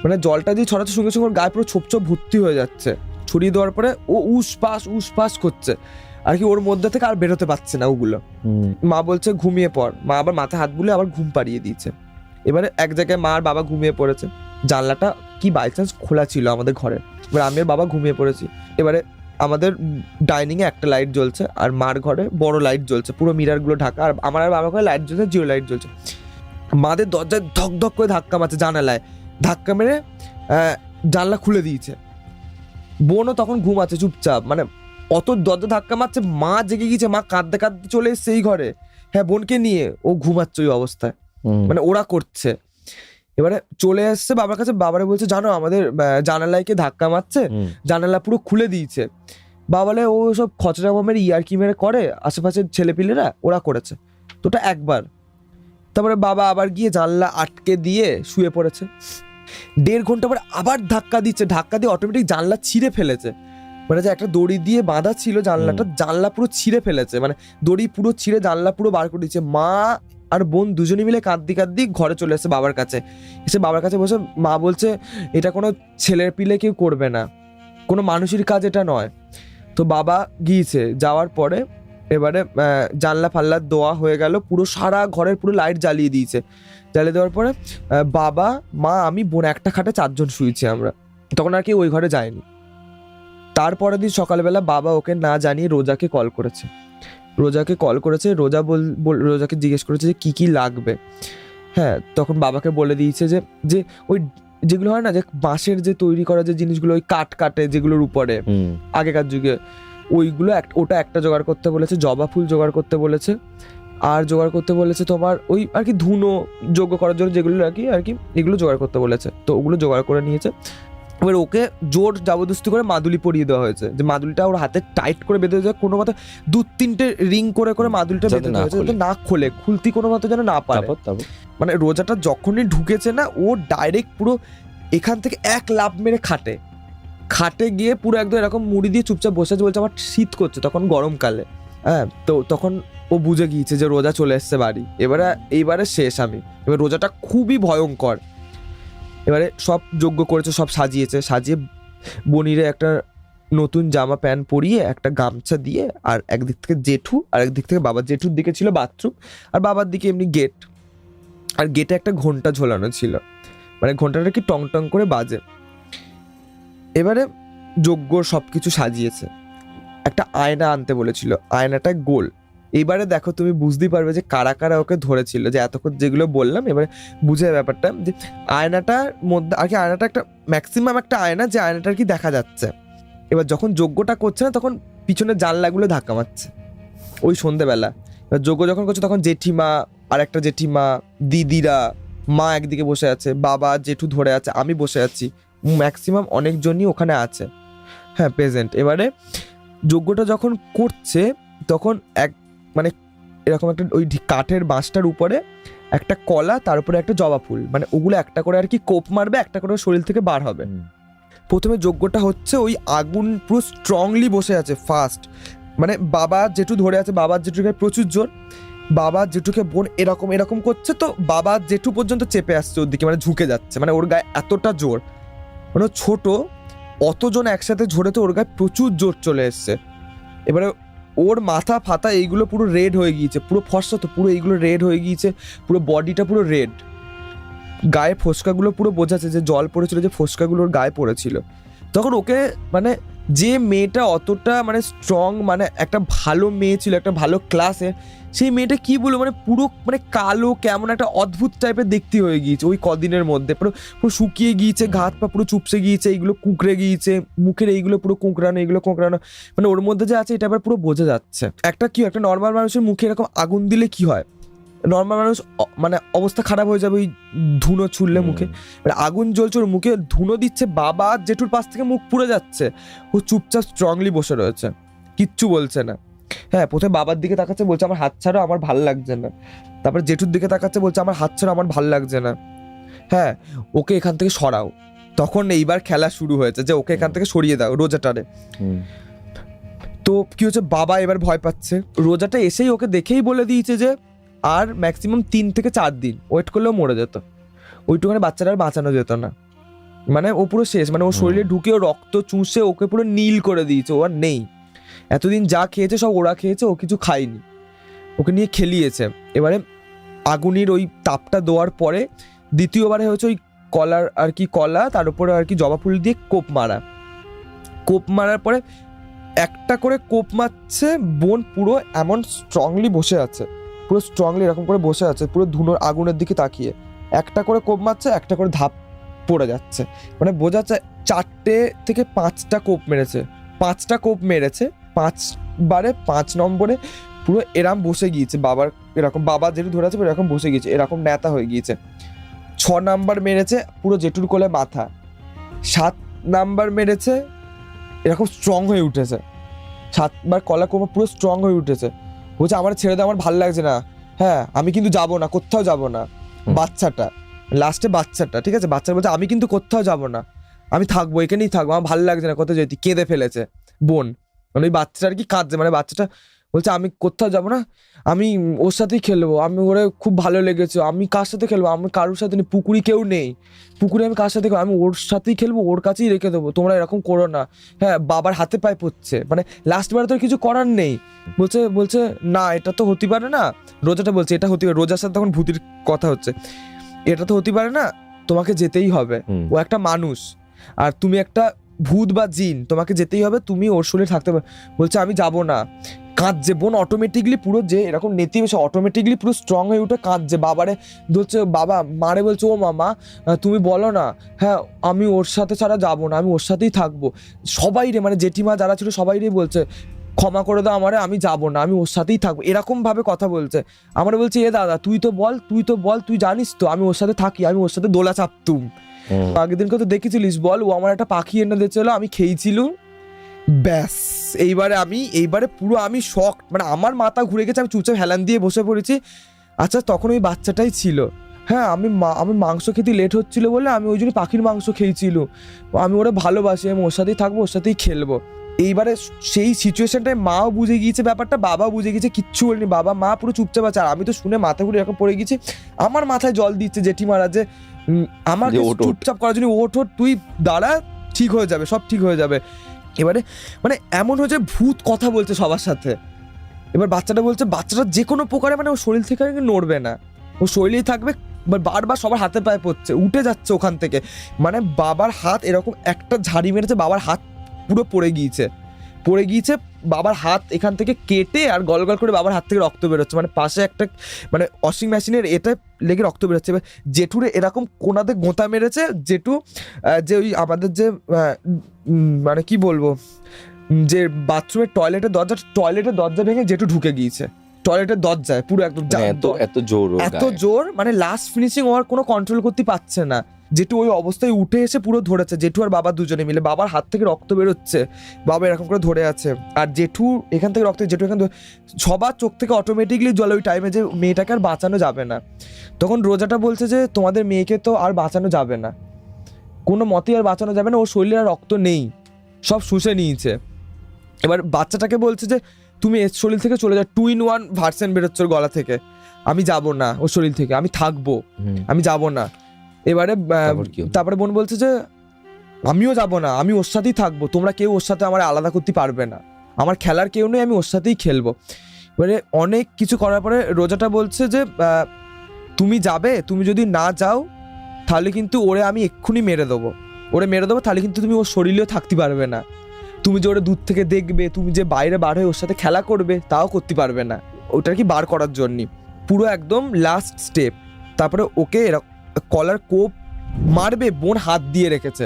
মানে জলটা দিয়ে ছড়াচ্ছে সঙ্গে সঙ্গে ওর গায়ে পুরো ছোপ ছোপ ভর্তি হয়ে যাচ্ছে। ছড়িয়ে দেওয়ার পরে ও উস পাস করছে আর কি, ওর মধ্যে থেকে আর বেরোতে পারছে না ওগুলো। মা বলছে ঘুমিয়ে পড়, মা আবার মাথায় হাত বুলিয়ে আবার ঘুম পাড়িয়ে দিয়েছে। এবারে এক জায়গায় মা আর বাবা ঘুমিয়ে পড়েছে, জানলাটা কি বাই চান্স খোলা ছিল আমাদের ঘরে, এবার আমি আর বাবা ঘুমিয়ে পড়েছি। এবারে আমাদের ডাইনিংয়ে একটা লাইট জ্বলছে, আর মার ঘরে বড় লাইট জ্বলছে, পুরো মিরারগুলো ঢাকা, আর আমার আর বাবার ঘরে লাইট জ্বলছে, জিরো লাইট জ্বলছে। মাদের দরজায় ধক ধক করে ধাক্কা মারছে, জানালায় ধাক্কা মেরে জানলা খুলে দিয়েছে। বোনও তখন ঘুমাচ্ছে চুপচাপ, মানে অত দরজা ধাক্কা মারছে, মা জেগে গিয়েছে, মা কাঁদতে কাঁদতে চলে এসছে এই ঘরে, হ্যাঁ বোনকে নিয়ে, ও ঘুমাচ্ছে ওই অবস্থায়, মানে ওরা করছে। এবারে চলে আসছে বাবার কাছে, বাবারে বলছে জানো আমাদের জানালায় কে ধাক্কা মারছে, জানালা পুরো খুলে দিয়েছে। বাবালে ও সব খচরা মামের ইয়ারকি মেরে করে, আশেপাশের ছেলেপিলেরা ওরা করেছে, তো ওটা একবার। তারপরে বাবা আবার গিয়ে জানলা আটকে দিয়ে শুয়ে পড়েছে। 1.5 ঘন্টা পরে আবার ধাক্কা দিচ্ছে, ধাক্কা দিয়ে অটোমেটিক জানলা ছিঁড়ে ফেলেছে, মানে যে একটা দড়ি দিয়ে বাঁধা ছিল জানলাটা, জানলা পুরো ছিঁড়ে ফেলেছে, মানে দড়ি পুরো ছিঁড়ে জানলা পুরো বার করে দিচ্ছে। মা আর বোন দুজনে মিলে কাঁদদি ঘরে চলে এসেছে বাবার কাছে, এসে বাবার কাছে বসে মা বলছে এটা কোনো ছেলের পিলে কেউ করবে না, কোনো মানুষের কাজ এটা নয়। তো বাবা গিয়েছে, যাওয়ার পরে এবারে জানলা ফাল্লা দোয়া হয়ে গেল, পুরো সারা ঘরের পুরো লাইট জ্বালিয়ে দিয়েছে। জ্বালিয়ে দেওয়ার পরে বাবা মা আমি বোন একটা খাটে 4 জন শুয়েছি আমরা, তখন আর কি ওই ঘরে যায়নি। তারপরের দিন সকালবেলা বাবা ওকে না জানিয়ে রোজাকে কল করেছে, রোজাকে জিজ্ঞেস করেছে যে কি লাগবে। হ্যাঁ, তখন বাবাকে বলে দিয়েছে যে ওই যেগুলো হয় না যে বাঁশের যে তৈরি করা যে জিনিসগুলো, ওই কাটে যেগুলোর উপরে আগেকার যুগে, ওইগুলো ওটা একটা জোগাড় করতে বলেছে, জবা ফুল জোগাড় করতে বলেছে, আর জোগাড় করতে বলেছে তোমার ওই আর কি ধুনো যোগ্য করার জন্য যেগুলো আর কি এগুলো জোগাড় করতে বলেছে। তো ওগুলো জোগাড় করে নিয়েছে। এবার ওকে জোর জবরদস্তি করে মাদুলি পরিয়ে দেওয়া হয়েছে, যে মাদুলিটা ওর হাতে টাইট করে বেঁধে দেওয়া, কোনো মতে 2-3টে রিং করে মাদুলিটা বেঁধে দেওয়া হয়েছে যাতে না খোলে, খুলতি কোনো মতে যেন না পারে। মানে রোজাটা যখনই ঢুকেছে না, ও ডাইরেক্ট পুরো এখান থেকে এক লাফ মেরে খাটে গিয়ে পুরো একদম এরকম মুড়ি দিয়ে চুপচাপ বসে আছে, বলছে আমার শীত করছে, তখন গরমকালে। হ্যাঁ, তো তখন ও বুঝে গিয়েছে যে রোজা চলে এসছে বাড়ি, এইবারে শেষ আমি। এবার রোজাটা খুবই ভয়ঙ্কর। এবারে সব যজ্ঞ করেছে, সব সাজিয়ে বনিরে একটা নতুন জামা প্যান্ট পরিয়ে একটা গামছা দিয়ে, আর একদিক থেকে জেঠু আর একদিক থেকে বাবা, জেঠুর দিকে ছিল বাথরুম আর বাবার দিকে এমনি গেট, আর গেটে একটা ঘন্টা ঝোলানো ছিল। মানে ঘন্টাটা কি টং টং করে বাজে। এবারে যজ্ঞ সব কিছু সাজিয়েছে, একটা আয়না আনতে বলেছিল, আয়নাটা গোল। এবারে দেখো তুমি বুঝতেই পারবে যে কারা কারা ওকে ধরেছিল, যে এতক্ষণ যেগুলো বললাম এবারে বুঝে ব্যাপারটা, যে আয়নাটার মধ্যে আর কি, আয়নাটা একটা ম্যাক্সিমাম একটা আয়না, যে আয়নাটা আর কি দেখা যাচ্ছে। এবার যখন যজ্ঞটা করছে না তখন পিছনে জানলাগুলো ধাক্কা মারছে ওই সন্ধেবেলা। এবার যজ্ঞ যখন করছে তখন জেঠিমা, আর একটা জেঠিমা, দিদিরা, মা একদিকে বসে আছে, বাবা জেঠু ধরে আছে, আমি বসে আছি, ম্যাক্সিমাম অনেকজনই ওখানে আছে, হ্যাঁ প্রেজেন্ট। এবারে যজ্ঞটা যখন করছে তখন এক মানে এরকম একটা ওই কাঠের বাঁশটার উপরে একটা কলা, তার উপরে একটা জবা ফুল, মানে ওগুলো একটা করে আর কি কোপ মারবে, একটা করে শরীর থেকে বার হবে। প্রথমে যজ্ঞটা হচ্ছে, ওই আগুন পুরো স্ট্রংলি বসে আছে ফার্স্ট, মানে বাবা জেঠু ধরে আছে, বাবার জেঠুকে প্রচুর জোর, বাবা জেঠুকে বোন এরকম এরকম করছে, তো বাবা জেঠু পর্যন্ত চেপে আসছে ওর দিকে, মানে ঝুঁকে যাচ্ছে, মানে ওর গায়ে এতটা জোর, মানে ছোট অতজন একসাথে ঝরে তো ওর গায়ে প্রচুর জোর চলে এসছে। এবারে ওর মাথা ফাতা এইগুলো পুরো রেড হয়ে গিয়েছে, পুরো ফর্সা তো পুরো এইগুলো রেড হয়ে গিয়েছে, পুরো বডিটা পুরো রেড, গায়ে ফোসকাগুলো পুরো বোঝাচ্ছে যে জল পড়েছিল, যে ফোসকাগুলো ওর গায়ে পড়েছিল। তখন ওকে মানে যে মেয়েটা অতটা মানে স্ট্রং, মানে একটা ভালো মেয়ে ছিল, একটা ভালো ক্লাসে, সেই মেয়েটা কি বলবো মানে পুরো মানে কালো কেমন একটা অদ্ভুত টাইপের দেখতে হয়ে গিয়েছে ওই কদিনের মধ্যে, পুরো পুরো শুকিয়ে গিয়েছে, ঘাত পা পুরো চুপসে গিয়েছে, এইগুলো কুঁকড়ে গিয়েছে, মুখের এইগুলো পুরো কুঁকড়ানো, এইগুলো কুঁকড়ানো, মানে ওর মধ্যে যে আছে এটা আবার পুরো বোঝা যাচ্ছে। একটা কি একটা নর্মাল মানুষের মুখে এরকম আগুন দিলে কি হয়, নর্মাল মানুষ মানে অবস্থা খারাপ হয়ে যাবে ওই ধুনো ছুড়লে মুখে, মানে আগুন জ্বলছে ওর মুখে, ধুনো দিচ্ছে, বাবা জেঠুর পাশ থেকে মুখ পুড়ে যাচ্ছে, ও চুপচাপ স্ট্রংলি বসে রয়েছে, কিচ্ছু বলছে না। হ্যাঁ প্রথমে বাবার দিকে তাকাচ্ছে, বলছে আমার হাত ছাড়ো, আমার ভাল লাগছে না। তারপরে জেঠুর দিকে তাকাচ্ছে, বলছে আমার হাত ছাড়ো, আমার ভাল লাগছে না। হ্যাঁ ওকে এখান থেকে সরাও। তখন এইবার খেলা শুরু হয়েছে, যে ওকে এখান থেকে সরিয়ে দাও রোজাটারে। তো কি হচ্ছে, বাবা এবার ভয় পাচ্ছে, রোজাটা এসেই ওকে দেখেই বলে দিয়েছে যে আর ম্যাক্সিমাম 3 থেকে 4 দিন ওয়েট করলেও মরে যেত, ওইটুখানে বাচ্চাটা আর বাঁচানো যেত না, মানে ও পুরো শেষ, মানে ওর শরীরে ঢুকে ও রক্ত চুষে ওকে পুরো নীল করে দিয়েছে, ও আর নেই। এতদিন যা খেয়েছে সব ওরা খেয়েছে, ও কিছু খায়নি, ওকে নিয়ে খেলিয়েছে। এবারে আগুনের ওই তাপটা দেওয়ার পরে দ্বিতীয়বারে হচ্ছে ওই কলার আর কি, কলা তার উপরে আর কি জবা ফুল দিয়ে কোপ মারার পরে একটা করে কোপ মারছে বোন, পুরো এমন স্ট্রংলি বসে আছে, পুরো স্ট্রংলি এরকম করে বসে আছে, পুরো ধুনোর আগুনের দিকে তাকিয়ে একটা করে কোপ মারছে, একটা করে ধাপ পড়ে যাচ্ছে, মানে বোঝা যাচ্ছে 4টে থেকে 5টা কোপ মেরেছে, 5টা কোপ মেরেছে, 5 বারে 5 নম্বরে পুরো এরম বসে গিয়েছে, বাবার এরকম, বাবা যেটু ধরে আছে এরকম বসে গিয়েছে, এরকম নেতা হয়ে গিয়েছে। 6 নাম্বার মেরেছে পুরো জেঠুর কোলে মাথা, 7 নাম্বার মেরেছে এরকম স্ট্রং হয়ে উঠেছে, 7বার কলা কোপা পুরো স্ট্রং হয়ে উঠেছে, বলছে আমার ছেড়ে দাও, আমার ভাল লাগছে না, হ্যাঁ আমি কিন্তু যাবো না, কোথাও যাবো না। বাচ্চাটা লাস্টে, বাচ্চাটা ঠিক আছে, বাচ্চা বলছে আমি কিন্তু কোথাও যাবো না, আমি থাকবো এখানেই থাকবো, আমার ভাল লাগছে না, কোথাও যেতে, কেঁদে ফেলেছে বোন, মানে ওই বাচ্চাটা আর কি কাঁদছে, মানে বাচ্চাটা বলছে আমি কোথাও যাবো না, আমি ওর সাথেই খেলবো, আমি ওরে খুব ভালো লেগেছে, আমি কার সাথে খেলবো, আমি কারোর সাথে নেই, পুকুরি কেউ নেই, পুকুরে আমি কার সাথে খেলবো, আমি ওর সাথেই খেলবো, ওর কাছেই রেখে দেবো, তোমরা এরকম করো না। হ্যাঁ বাবার হাতে পায়ে পড়ছে, মানে লাস্ট বারে তো কিছু করার নেই, বলছে না এটা তো হতে পারে না, রোজাটা বলছে এটা হতে পারে, রোজার সাথে তখন ভূতির কথা হচ্ছে, এটা তো হতে পারে না, তোমাকে যেতেই হবে, ও একটা মানুষ আর তুমি একটা ভূত বা জিন, তোমাকে যেতেই হবে, তুমি ওর শরীরে থাকতে হবে। বলছে আমি যাবো না, কাঁদছে বোন অটোমেটিকলি, পুরো যে এরকম নেতি বসে অটোমেটিকলি পুরো স্ট্রং হয়ে উঠে কাঁদছে, বাবারে বলছে, বাবা মারে বলছে ও মামা তুমি বলো না, হ্যাঁ আমি ওর সাথে ছাড়া যাবো না, আমি ওর সাথেই থাকবো, সবাই রে মানে জেঠিমা যারা ছিল সবাই রে বলছে ক্ষমা করে দাও আমারে, আমি যাবো না, আমি ওর সাথেই থাকবো, এরকম ভাবে কথা বলছে। আমার বলছে এ দাদা তুই তো বল, তুই জানিস তো আমি ওর সাথে থাকি, আমি ওর সাথে দোলা চাপতুম, আগের দিনকে তো দেখেছিলিস, বল ও আমার একটা পাখি এনে দিয়েছিল, আমি খেয়েছিলুম, ব্যাস এইবারে পুরো আমি শক, মানে আমার মাথা ঘুরে গেছে, আমি চুপচাপ হেলান দিয়ে বসে পড়েছি। আচ্ছা তখন ওই বাচ্চাটাই ছিল, হ্যাঁ আমি মাংস খেতে লেট হচ্ছিল বলে আমি ওই জন্য পাখির মাংস খেয়েছিল, আমি ওরা ভালোবাসি, আমি ওর সাথেই থাকবো, ওর সাথেই খেলবো। এইবারে সেই সিচুয়েশনটায় মাও বুঝে গিয়েছে ব্যাপারটা, বাবাও বুঝে গিয়েছে, কিচ্ছু বলিনি, বাবা মা পুরো চুপচাপ আছে, আর আমি তো শুনে মাথা ঘুরে এরকম পড়ে গেছি, আমার মাথায় জল দিচ্ছে জেঠিমারা যে আমাকে চুপচাপ করার জন্য, ওঠ তুই দাঁড়া, ঠিক হয়ে যাবে, সব ঠিক হয়ে যাবে। এবারে মানে এমন হয়েছে ভূত কথা বলছে সবার সাথে, এবার বাচ্চাটা বলছে বাচ্চাটা যে কোনো প্রকারে মানে ও শরীর থেকে নড়বে না, ও শরীরেই থাকবে, বারবার সবার হাতে পায়ে পড়ছে, উঠে যাচ্ছে ওখান থেকে, মানে বাবার হাত এরকম একটা ঝাড়ি মেরেছে, বাবার হাত পুরো পড়ে গিয়েছে, বাবার হাত এখান থেকে কেটে আর গল গল করে বাবার হাত থেকে রক্ত বেরোচ্ছে, মানে পাশে একটা মানে ওয়াশিং মেশিনের এটা লেগে রক্ত বেরোচ্ছে। এবার জেঠুরে এরকম কোনাতে গোঁতা মেরেছে, জেঠু যে ওই আমাদের যে মানে কি বলবো, যে বাথরুমের টয়লেটের দরজা ভেঙে জেঠু ঢুকে গিয়েছে, টয়লেটের দরজায় পুরো একদম এত জোর, মানে লাস্ট ফিনিশিং ওর কোনো কন্ট্রোল করতে পারছে না। জেঠু ওই অবস্থায় উঠে এসে পুরো ধরেছে, জেঠু আর বাবা দুজনে মিলে, বাবার হাত থেকে রক্ত বেরোচ্ছে, বাবা এরকম করে ধরে আছে, আর জেঠু এখান থেকে জেঠু এখান সবার চোখ থেকে অটোমেটিকলি জল ওই টাইমে, যে মেয়েটাকে আর বাঁচানো যাবে না। তখন রোজাটা বলছে যে তোমাদের মেয়েকে তো আর বাঁচানো যাবে না, কোনো মতেই আর বাঁচানো যাবে না, ওর শরীরে আর রক্ত নেই, সব শুষে নিয়েছে। এবার বাচ্চাটাকে বলছে যে তুমি এর শরীর থেকে চলে যাও, 2-in-1 ভার্সন বেরোচ্ছে ওর গলা থেকে, আমি যাব না ওর শরীর থেকে, আমি থাকবো, আমি যাব না। এবারে তারপরে বোন বলছে যে আমিও যাব না, আমি ওর সাথেই থাকবো, তোমরা কেউ ওর সাথে আমার আলাদা করতে পারবে না, আমার খেলার কেউ নেই, আমি ওর সাথেই খেলবো। এবারে অনেক কিছু করার পরে রোজাটা বলছে যে তুমি যাবে, তুমি যদি না যাও তাহলে কিন্তু ওরে আমি এক্ষুনি মেরে দেবো, তাহলে কিন্তু তুমি ওর শরীরেও থাকতে পারবে না, তুমি যে ওরা দূর থেকে দেখবে, তুমি যে বাইরে বার হয়ে ওর সাথে খেলা করবে তাও করতে পারবে না, ওটা কি বার করার জন্য পুরো একদম লাস্ট স্টেপ। তারপরে ওকে কলার কোপ মারবে, বোন হাত দিয়ে রেখেছে,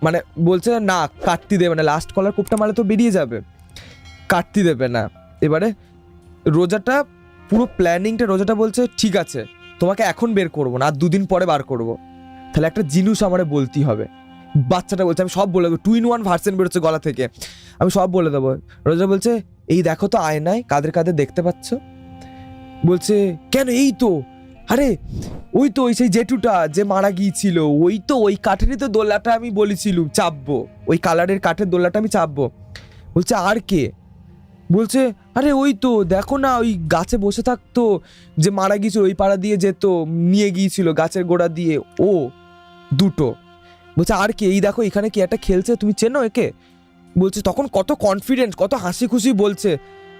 মানে বলছে না কাটতে দেবে না, লাস্ট কলার কোপটা মারলে তো বেরিয়ে যাবে, কাটতে দেবে না। এবারে রোজাটা পুরো প্ল্যানিংটা, রোজাটা বলছে ঠিক আছে তোমাকে এখন বের করবো না, আর 2 দিন পরে বার করবো, তাহলে একটা জিনিস আমার বলতেই হবে। বাচ্চাটা বলছে আমি সব বলে দেবো, 2-in-1 ভার্সন বেরোচ্ছে গলা থেকে, আমি সব বলে দেবো। রোজা বলছে এই দেখো তো আয়নায় কাদের কাদের দেখতে পাচ্ছ? বলছে কেন, এই তো, আরে ওই তো ওই সেই জেঠুটা যে মারা গিয়েছিল, ওই তো ওই কাঠেরই তো দোলনাটা আমি বলেছিলুম চাপবো, ওই কালারের কাঠের দোলনাটা আমি চাপবো। বলছে আর কে? বলছে আরে ওই তো দেখো না, ওই গাছে বসে থাকতো যে মারা গিয়েছিল, ওই পাড়া দিয়ে যেত, নিয়ে গিয়েছিল গাছের গোড়া দিয়ে, ও দুটো। বলছে আর কে? এই দেখো এখানে কি একটা খেলছে, তুমি চেনো একে? বলছে তখন কত কনফিডেন্স, কত হাসি খুশি বলছে,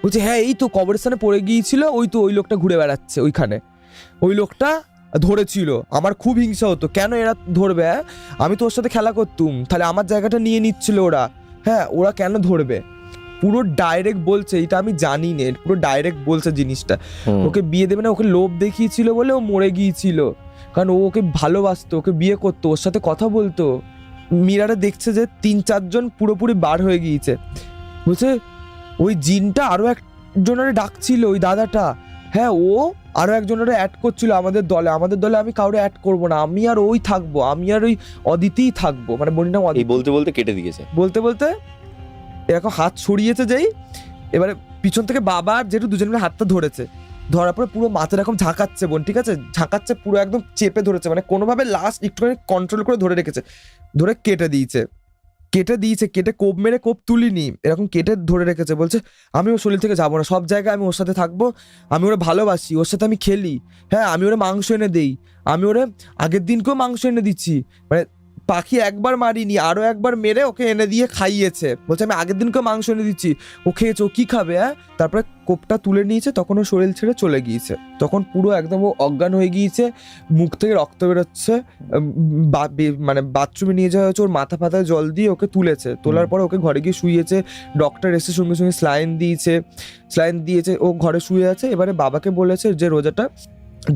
বলছে হ্যাঁ এই তো কবরস্থানে পড়ে গিয়েছিল, ওই তো ওই লোকটা ঘুরে বেড়াচ্ছে ওইখানে, ওই লোকটা ধরেছিল, আমার খুব হিংসা হতো, কেন এরা ধরবে, আমি তো ওর সাথে খেলা করতুম, তাহলে আমার জায়গাটা নিয়ে নিচ্ছিল ওরা, হ্যাঁ ওরা কেন ধরবে? পুরো ডাইরেক্ট বলছে, এটা আমি জানি না, পুরো ডাইরেক্ট বলছে জিনিসটা। ওকে বিয়ে দেবে না, ওকে লোভ দেখিয়েছিল বলে ও মরে গিয়েছিল, কারণ ও ওকে ভালোবাসতো, ওকে বিয়ে করতো, ওর সাথে কথা বলতো। মিরারে দেখছে যে 3-4 জন পুরোপুরি বার হয়ে গিয়েছে, বলছে ওই জিনটা আরো একজনের ডাকছিল, ওই দাদাটা, হ্যাঁ ও আরো একজনের অ্যাড করছিল আমাদের দলে, আমি কাউরে অ্যাড করবো না, আমি আর ওই থাকবো, আমি আর ওই অদিতিই থাকবো, মানে বনির নাম অদিতি। বলতে বলতে কেটে দিয়েছে, বলতে এরকম হাত ছড়িয়েছে যেই, এবারে পিছন থেকে বাবা আর জেঠু দুজন মিলে হাতটা ধরেছে, ধরার পরে পুরো মাথা এরকম ঝাঁকাচ্ছে বোন, ঠিক আছে, ঝাঁকাচ্ছে পুরো একদম চেপে ধরেছে, মানে কোনোভাবে লাস্ট একটুখানি কন্ট্রোল করে ধরে রেখেছে, ধরে কেটে দিয়েছে, কেটে কোপ মেরে কোপ তুলিনি, এরকম কেটে ধরে রেখেছে। বলছে আমি ওর শরীর থেকে যাবো না, সব জায়গায় আমি ওর সাথে থাকবো, আমি ওরা ভালোবাসি, ওর সাথে আমি খেলি, হ্যাঁ আমি ওরা মাংস এনে দেই, আমি ওরা আগের দিনকেও মাংস এনে দিচ্ছি, মানে পাখি একবার মারিনি, আরো একবার মেরে ওকে এনে দিয়ে খাইয়েছে, বলছে আমি আগের দিনকেও মাংস এনে দিচ্ছি, ও খেয়েছে, ও কি খাবে, হ্যাঁ। তারপরে কোপটা তুলে নিয়েছে, তখন ও শরীর ছেড়ে চলে গিয়েছে, তখন পুরো একদম ও অজ্ঞান হয়ে গিয়েছে, মুখ থেকে রক্ত বেরোচ্ছে, মানে বাথরুমে নিয়ে যাওয়া হয়েছে, ওর মাথা ফাথায় জল দিয়ে ওকে তুলেছে, তোলার পরে ওকে ঘরে গিয়ে শুয়েছে, ডক্টর এসে সঙ্গে সঙ্গে স্লাইন দিয়েছে, ও ঘরে শুয়ে আছে। এবারে বাবাকে বলেছে যে রোজাটা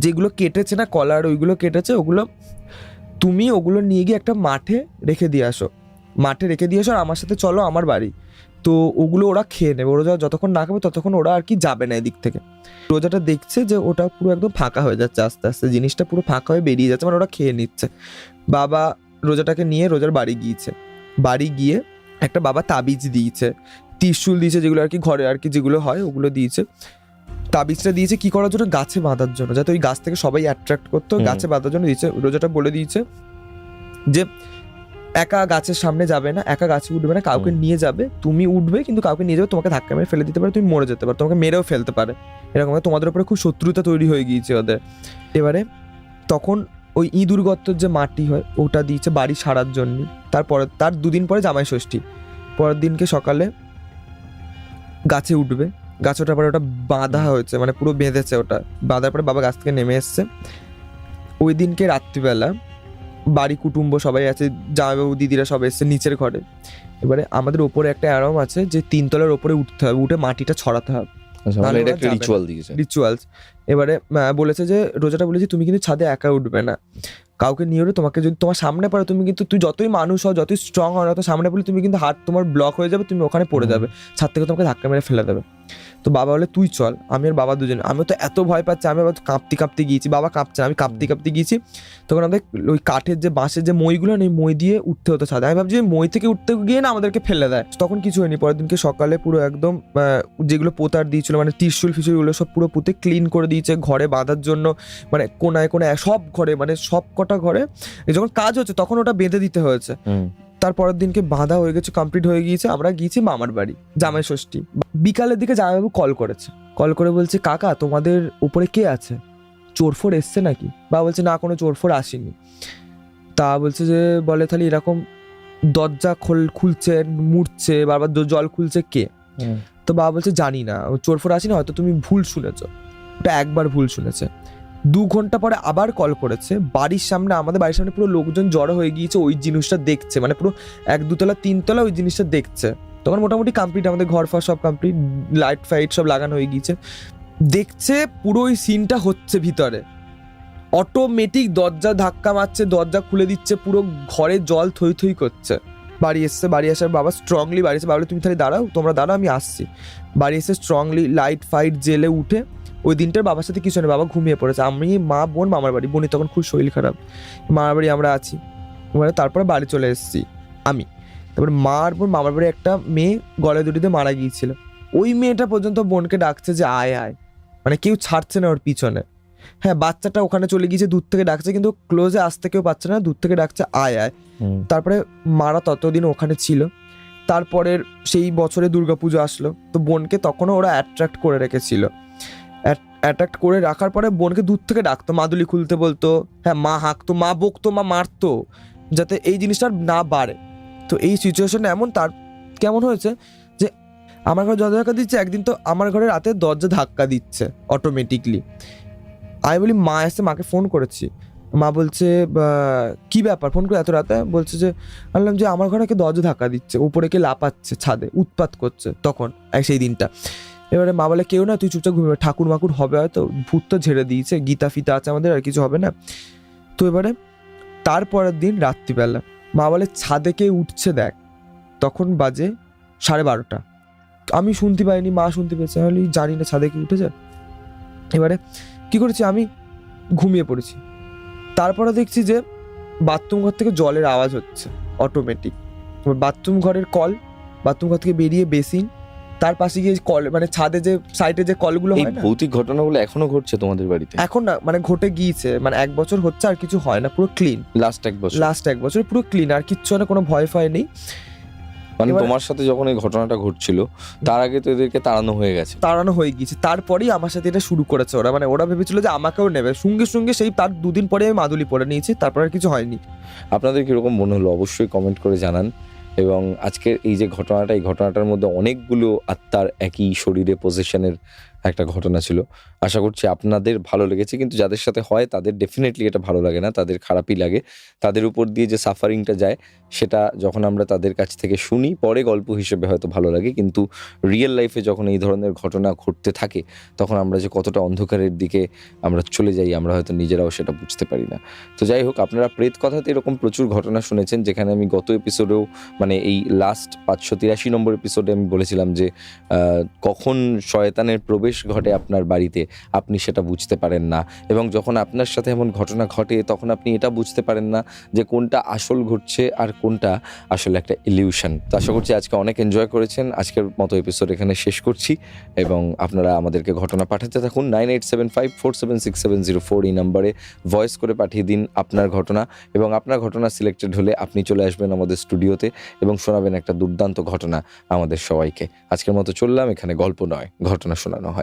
যেগুলো কেটেছে না কলার, ওইগুলো কেটেছে, তুমি ওগুলো নিয়ে গিয়ে একটা মাঠে রেখে দিয়ে আসো, আর আমার সাথে চলো আমার বাড়ি, তো ওগুলো ওরা খেয়ে নেবে, ওরা যতক্ষণ না খাবে ততক্ষণ ওরা আর কি যাবে না এদিক থেকে। রোজাটা দেখছে যে ওটা পুরো একদম ফাঁকা হয়ে যাচ্ছে, আস্তে আস্তে জিনিসটা পুরো ফাঁকা হয়ে বেরিয়ে যাচ্ছে, মানে ওরা খেয়ে নিচ্ছে। বাবা রোজাটাকে নিয়ে রোজার বাড়ি গিয়ে একটা বাবা তাবিজ দিয়েছে, ত্রিশূল দিয়েছে, যেগুলো আর কি ঘরে আর কি যেগুলো হয় ওগুলো দিয়েছে। তাবিজটা দিয়েছে কি করার জন্য, গাছে বাঁধার জন্য, যাতে ওই গাছ থেকে সবাই অ্যাট্রাক্ট করতো, গাছে বাঁধার জন্য দিয়েছে। রোজাটা বলে দিয়েছে যে একা গাছের সামনে যাবে না, একা গাছে উঠবে না, কাউকে নিয়ে যাবে, তুমি উঠবে কিন্তু কাউকে নিয়ে যাবে, তোমাকে ধাক্কা মেরে ফেলে দিতে পারে, তুমি মরে যেতে পারো, তোমাকে মেরেও ফেলতে পারে, এরকম তোমাদের উপরে খুব শত্রুতা তৈরি হয়ে গিয়েছে ওদের। এবারে তখন ওই ইঁদুর গর্তর যে মাটি হয় ওটা দিয়েছে বাড়ি সারার জন্য। তার 2 দিন পরে জামাই ষষ্ঠী, পরের দিনকে সকালে গাছে উঠবে, গাছ ওঠার পরে ওটা বাঁধা হয়েছে, মানে পুরো বেঁধেছে, ওটা বাঁধার পরে বাবা গাছ থেকে নেমে এসছে, ওই দিনকে রাত্রিবেলা বাড়ি কুটুম্ব সবাই আছে, জামাইবাবু দিদিরা সবাই এসছে নিচের ঘরে। এবারে আমাদের ওপরে একটা অ্যালার্ম আছে যে 3 তলার ওপরে উঠতে হবে, উঠে মাটিটা ছড়াতে হবে, আচ্ছা, নাহলে এটা ওরা একটা যাবে না। রিচুয়াল দিয়েছে। রিচুয়ালস। এবারে বলেছে যে রোজাটা বলেছে তুমি কিন্তু ছাদে একা উঠবে না, কাউকে নিয়ে ওঠো, তোমাকে যদি তোমার সামনে পড়ে তুমি কিন্তু, তুই যতই মানুষ হও যতই স্ট্রং হও না, তো সামনে পড়লে তুমি কিন্তু হাত তোমার ব্লক হয়ে যাবে, তুমি ওখানে পড়ে যাবে, ছাদ থেকে তোমাকে ধাক্কা মেরে ফেলে দেবে। তো বাবা বলে তুই চল, আমি আর বাবা দুজন, আমি তো এত ভয় পাচ্ছি, আমি আবার কাঁপতে কাঁপতে গিয়েছি, বাবা কাঁপছে, আমি কাঁপতে কাঁপতে গিয়েছি। তখন আমাদের ওই কাঠের যে বাঁশের যে মইগুলো না, মই দিয়ে উঠতে হতো ছাদে। আমি ভাবছি মই থেকে উঠতে গিয়ে না আমাদেরকে ফেলে দেয়, তখন কিছু হয়নি। পরের দিনকে সকালে পুরো একদম যেগুলো পোতার দিয়েছিল, মানে ত্রিশুল ফিসুলগুলো সব পুরো পুঁতে ক্লিন করে দিয়েছে, ঘরে বাঁধার জন্য, মানে কোনায় কোনায় সব ঘরে, মানে সব কটা ঘরে যখন কাজ হচ্ছে তখন ওটা বেঁধে দিতে হয়েছে। তারপরের দিনকে বাঁধা হয়ে গেছে, কমপ্লিট হয়ে গিয়েছে। আমরা গিয়েছি মামার বাড়ি, জামাই ষষ্ঠী। বিকালের দিকে জামাইবাবু কল করেছে, কল করে বলছে কাকা তোমাদের উপরে কে আছে, চোরফোর এসছে নাকি? বা বলছে না কোনো চোরফোর আসেনি। তা বলছে যে বলে তাহলে এরকম দরজা খুলছে মুড়ছে বারবার, জল খুলছে কে? তো বাবা বলছে জানি না, চোরফোর আসেনি, হয়তো তুমি ভুল শুনেছো, ওটা একবার ভুল শুনেছে। 2 ঘন্টা পরে আবার কল করেছে, বাড়ির সামনে, আমাদের বাড়ির সামনে পুরো লোকজন জড়ো হয়ে গিয়েছে, ওই জিনিসটা দেখছে, মানে পুরো 1 2 তলা 3 তলা ওই জিনিসটা দেখছে। তখন মোটামুটি কমপ্লিট, আমাদের ঘর ফর সব কমপ্লিট, লাইট ফাইট সব লাগানো হয়ে গিয়েছে। দেখছে পুরো ওই সিনটা হচ্ছে ভিতরে, অটোমেটিক দরজা ধাক্কা মারছে, দরজা খুলে দিচ্ছে, পুরো ঘরে জল থই থই করছে। বাড়ি এসছে, বাড়ি আসার বাবা স্ট্রংলি বাড়ি এসে বাবলে তুমি তাহলে দাঁড়াও, তোমরা দাঁড়াও আমি আসছি। বাড়ি এসে স্ট্রংলি লাইট ফাইট জেলে উঠে, ওই দিনটার বাবার সাথে কিছু নেই, বাবা ঘুমিয়ে পড়েছে। আমি মা বোন মামার বাড়ি, বোনের তখন খুব শরীর খারাপ, মামার বাড়ি আমরা আছি। এবারে তারপরে বাড়ি চলে এসেছি আমি। তারপরে মা আর বোন মামার বাড়ি একটা মেয়ে গলায় দড়িতে মারা গিয়েছিল, ওই মেয়েটা পর্যন্ত বোনকে ডাকছে যে আয় আয়, মানে কেউ ছাড়ছে না ওর পিছনে। হ্যাঁ বাচ্চাটা ওখানে চলে গিয়েছে, দূর থেকে ডাকছে, কিন্তু ক্লোজে আসতে কেউ পাচ্ছে না, দূর থেকে ডাকছে আয় আয়। তারপরে মারা ততদিন ওখানে ছিল। তারপরের সেই বছরে দুর্গাপুজো আসলো, তো বোনকে তখনও ওরা অ্যাট্রাক্ট করে রেখেছিল। অ্যাট্রাক্ট করে রাখার পরে বোনকে দূর থেকে ডাকতো, মাদুলি খুলতে বলতো, হ্যাঁ মা হাঁকতো, মা বকতো, মা মারতো, যাতে এই জিনিসটা না বাড়ে। তো এই সিচুয়েশন এমন, তার কেমন হয়েছে যে আমার ঘরে দরজা ধাক্কা দিচ্ছে, একদিন তো আমার ঘরে রাতে দরজা ধাক্কা দিচ্ছে অটোমেটিকলি। আমি বলি মা এসে, মাকে ফোন করেছি, মা বলছে কি ব্যাপার ফোন করে এত রাতে? বলছে যে বললাম যে আমার ঘরে কে দরজা ধাক্কা দিচ্ছে, উপরে কে লাপাচ্ছে, ছাদে উৎপাত করছে তখন সেই দিনটা। এবারে মা বলে কেউ না, তুই চুপচাপ ঘুমিয়ে, ঠাকুর মাকুর হবে হয়তো, ভূত তো ঝেড়ে দিয়েছে, গীতা ফিতা আছে আমাদের, আর কিছু হবে না। তো এবারে তারপরের দিন রাত্রিবেলা মা বলে ছাদে কে উঠছে দেখ, তখন বাজে 12:30। আমি শুনতে পাইনি, মা শুনতে পেয়েছে, আমি জানি না ছাদে কে উঠেছে। এবারে কি করেছি, আমি ঘুমিয়ে পড়েছি। তারপরে দেখছি যে বাথরুম ঘর থেকে জলের আওয়াজ হচ্ছে অটোমেটিক, বাথরুম ঘরের কল, বাথরুম ঘর থেকে বেরিয়ে বেসিন, তার পাশে গিয়ে কল, মানে ছাদে যে সাইডে যে কলগুলো হয় না, ভৌতিক ঘটনাগুলো এখনো ঘটছে তোমাদের বাড়িতে? এখন না, মানে ঘটে গিয়েছে, মানে 1 বছর হচ্ছে, আর কিছু হয় না, পুরো ক্লিন। লাস্ট 1 বছর পুরো ক্লিন, আর কিচ্ছু না, কোনো ভয় ফয় নেই। মানে তোমার সাথে যখন এই ঘটনাটা ঘটছিল তার আগে তো এদেরকে তাড়ানো হয়ে গিয়েছে, তারপরেই আমার সাথে এটা শুরু করেছে ওরা। মানে ওরা ভেবেছিল যে আমাকেও নেবে, সঙ্গে সঙ্গে সেই তার 2 দিন পরে আমি মাদুলি পরে নিয়েছি, তারপর আর কিছু হয়নি। আপনাদের কিরকম মনে হলো অবশ্যই কমেন্ট করে জানান। এবং আজকের এই যে ঘটনাটা, এই ঘটনাটার মধ্যে অনেকগুলো আত্মার একই শরীরে পজিশনের একটা ঘটনা ছিল। আশা করছি আপনাদের ভালো লেগেছে, কিন্তু যাদের সাথে হয় তাদের ডেফিনেটলি এটা ভালো লাগে না, তাদের খারাপই লাগে। তাদের উপর দিয়ে যে সাফারিংটা যায় সেটা যখন আমরা তাদের কাছ থেকে শুনি পরে গল্প হিসেবে হয়তো ভালো লাগে, কিন্তু রিয়েল লাইফে যখন এই ধরনের ঘটনা ঘটতে থাকে তখন আমরা যে কতটা অন্ধকারের দিকে আমরা চলে যাই আমরা হয়তো নিজেরাও সেটা বুঝতে পারি না। তো যাই হোক, আপনারা প্রেত কথাতে এরকম প্রচুর ঘটনা শুনেছেন, যেখানে আমি গত এপিসোডেও, মানে এই লাস্ট 583 নম্বর এপিসোডে আমি বলেছিলাম যে কখন শয়তানের প্রবেশ ঘটে আপনার বাড়িতে আপনি সেটা বুঝতে পারেন না, এবং যখন আপনার সাথে এমন ঘটনা ঘটে তখন আপনি এটা বুঝতে পারেন না যে কোনটা আসল ঘটছে আর কোনটা আসলে একটা ইলিউশন। তো আশা করছি আজকে অনেক এনজয় করেছেন। আজকের মতো এপিসোড এখানে শেষ করছি, এবং আপনারা আমাদেরকে ঘটনা পাঠাতে থাকুন 9875476704 এই নাম্বারে ভয়েস করে পাঠিয়ে দিন আপনার ঘটনা, এবং আপনার ঘটনা সিলেক্টেড হলে আপনি চলে আসবেন আমাদের স্টুডিওতে এবং শোনাবেন একটা দুর্দান্ত ঘটনা আমাদের সবাইকে। আজকের মতো চললাম, এখানে গল্প নয় ঘটনা শোনানো হয়।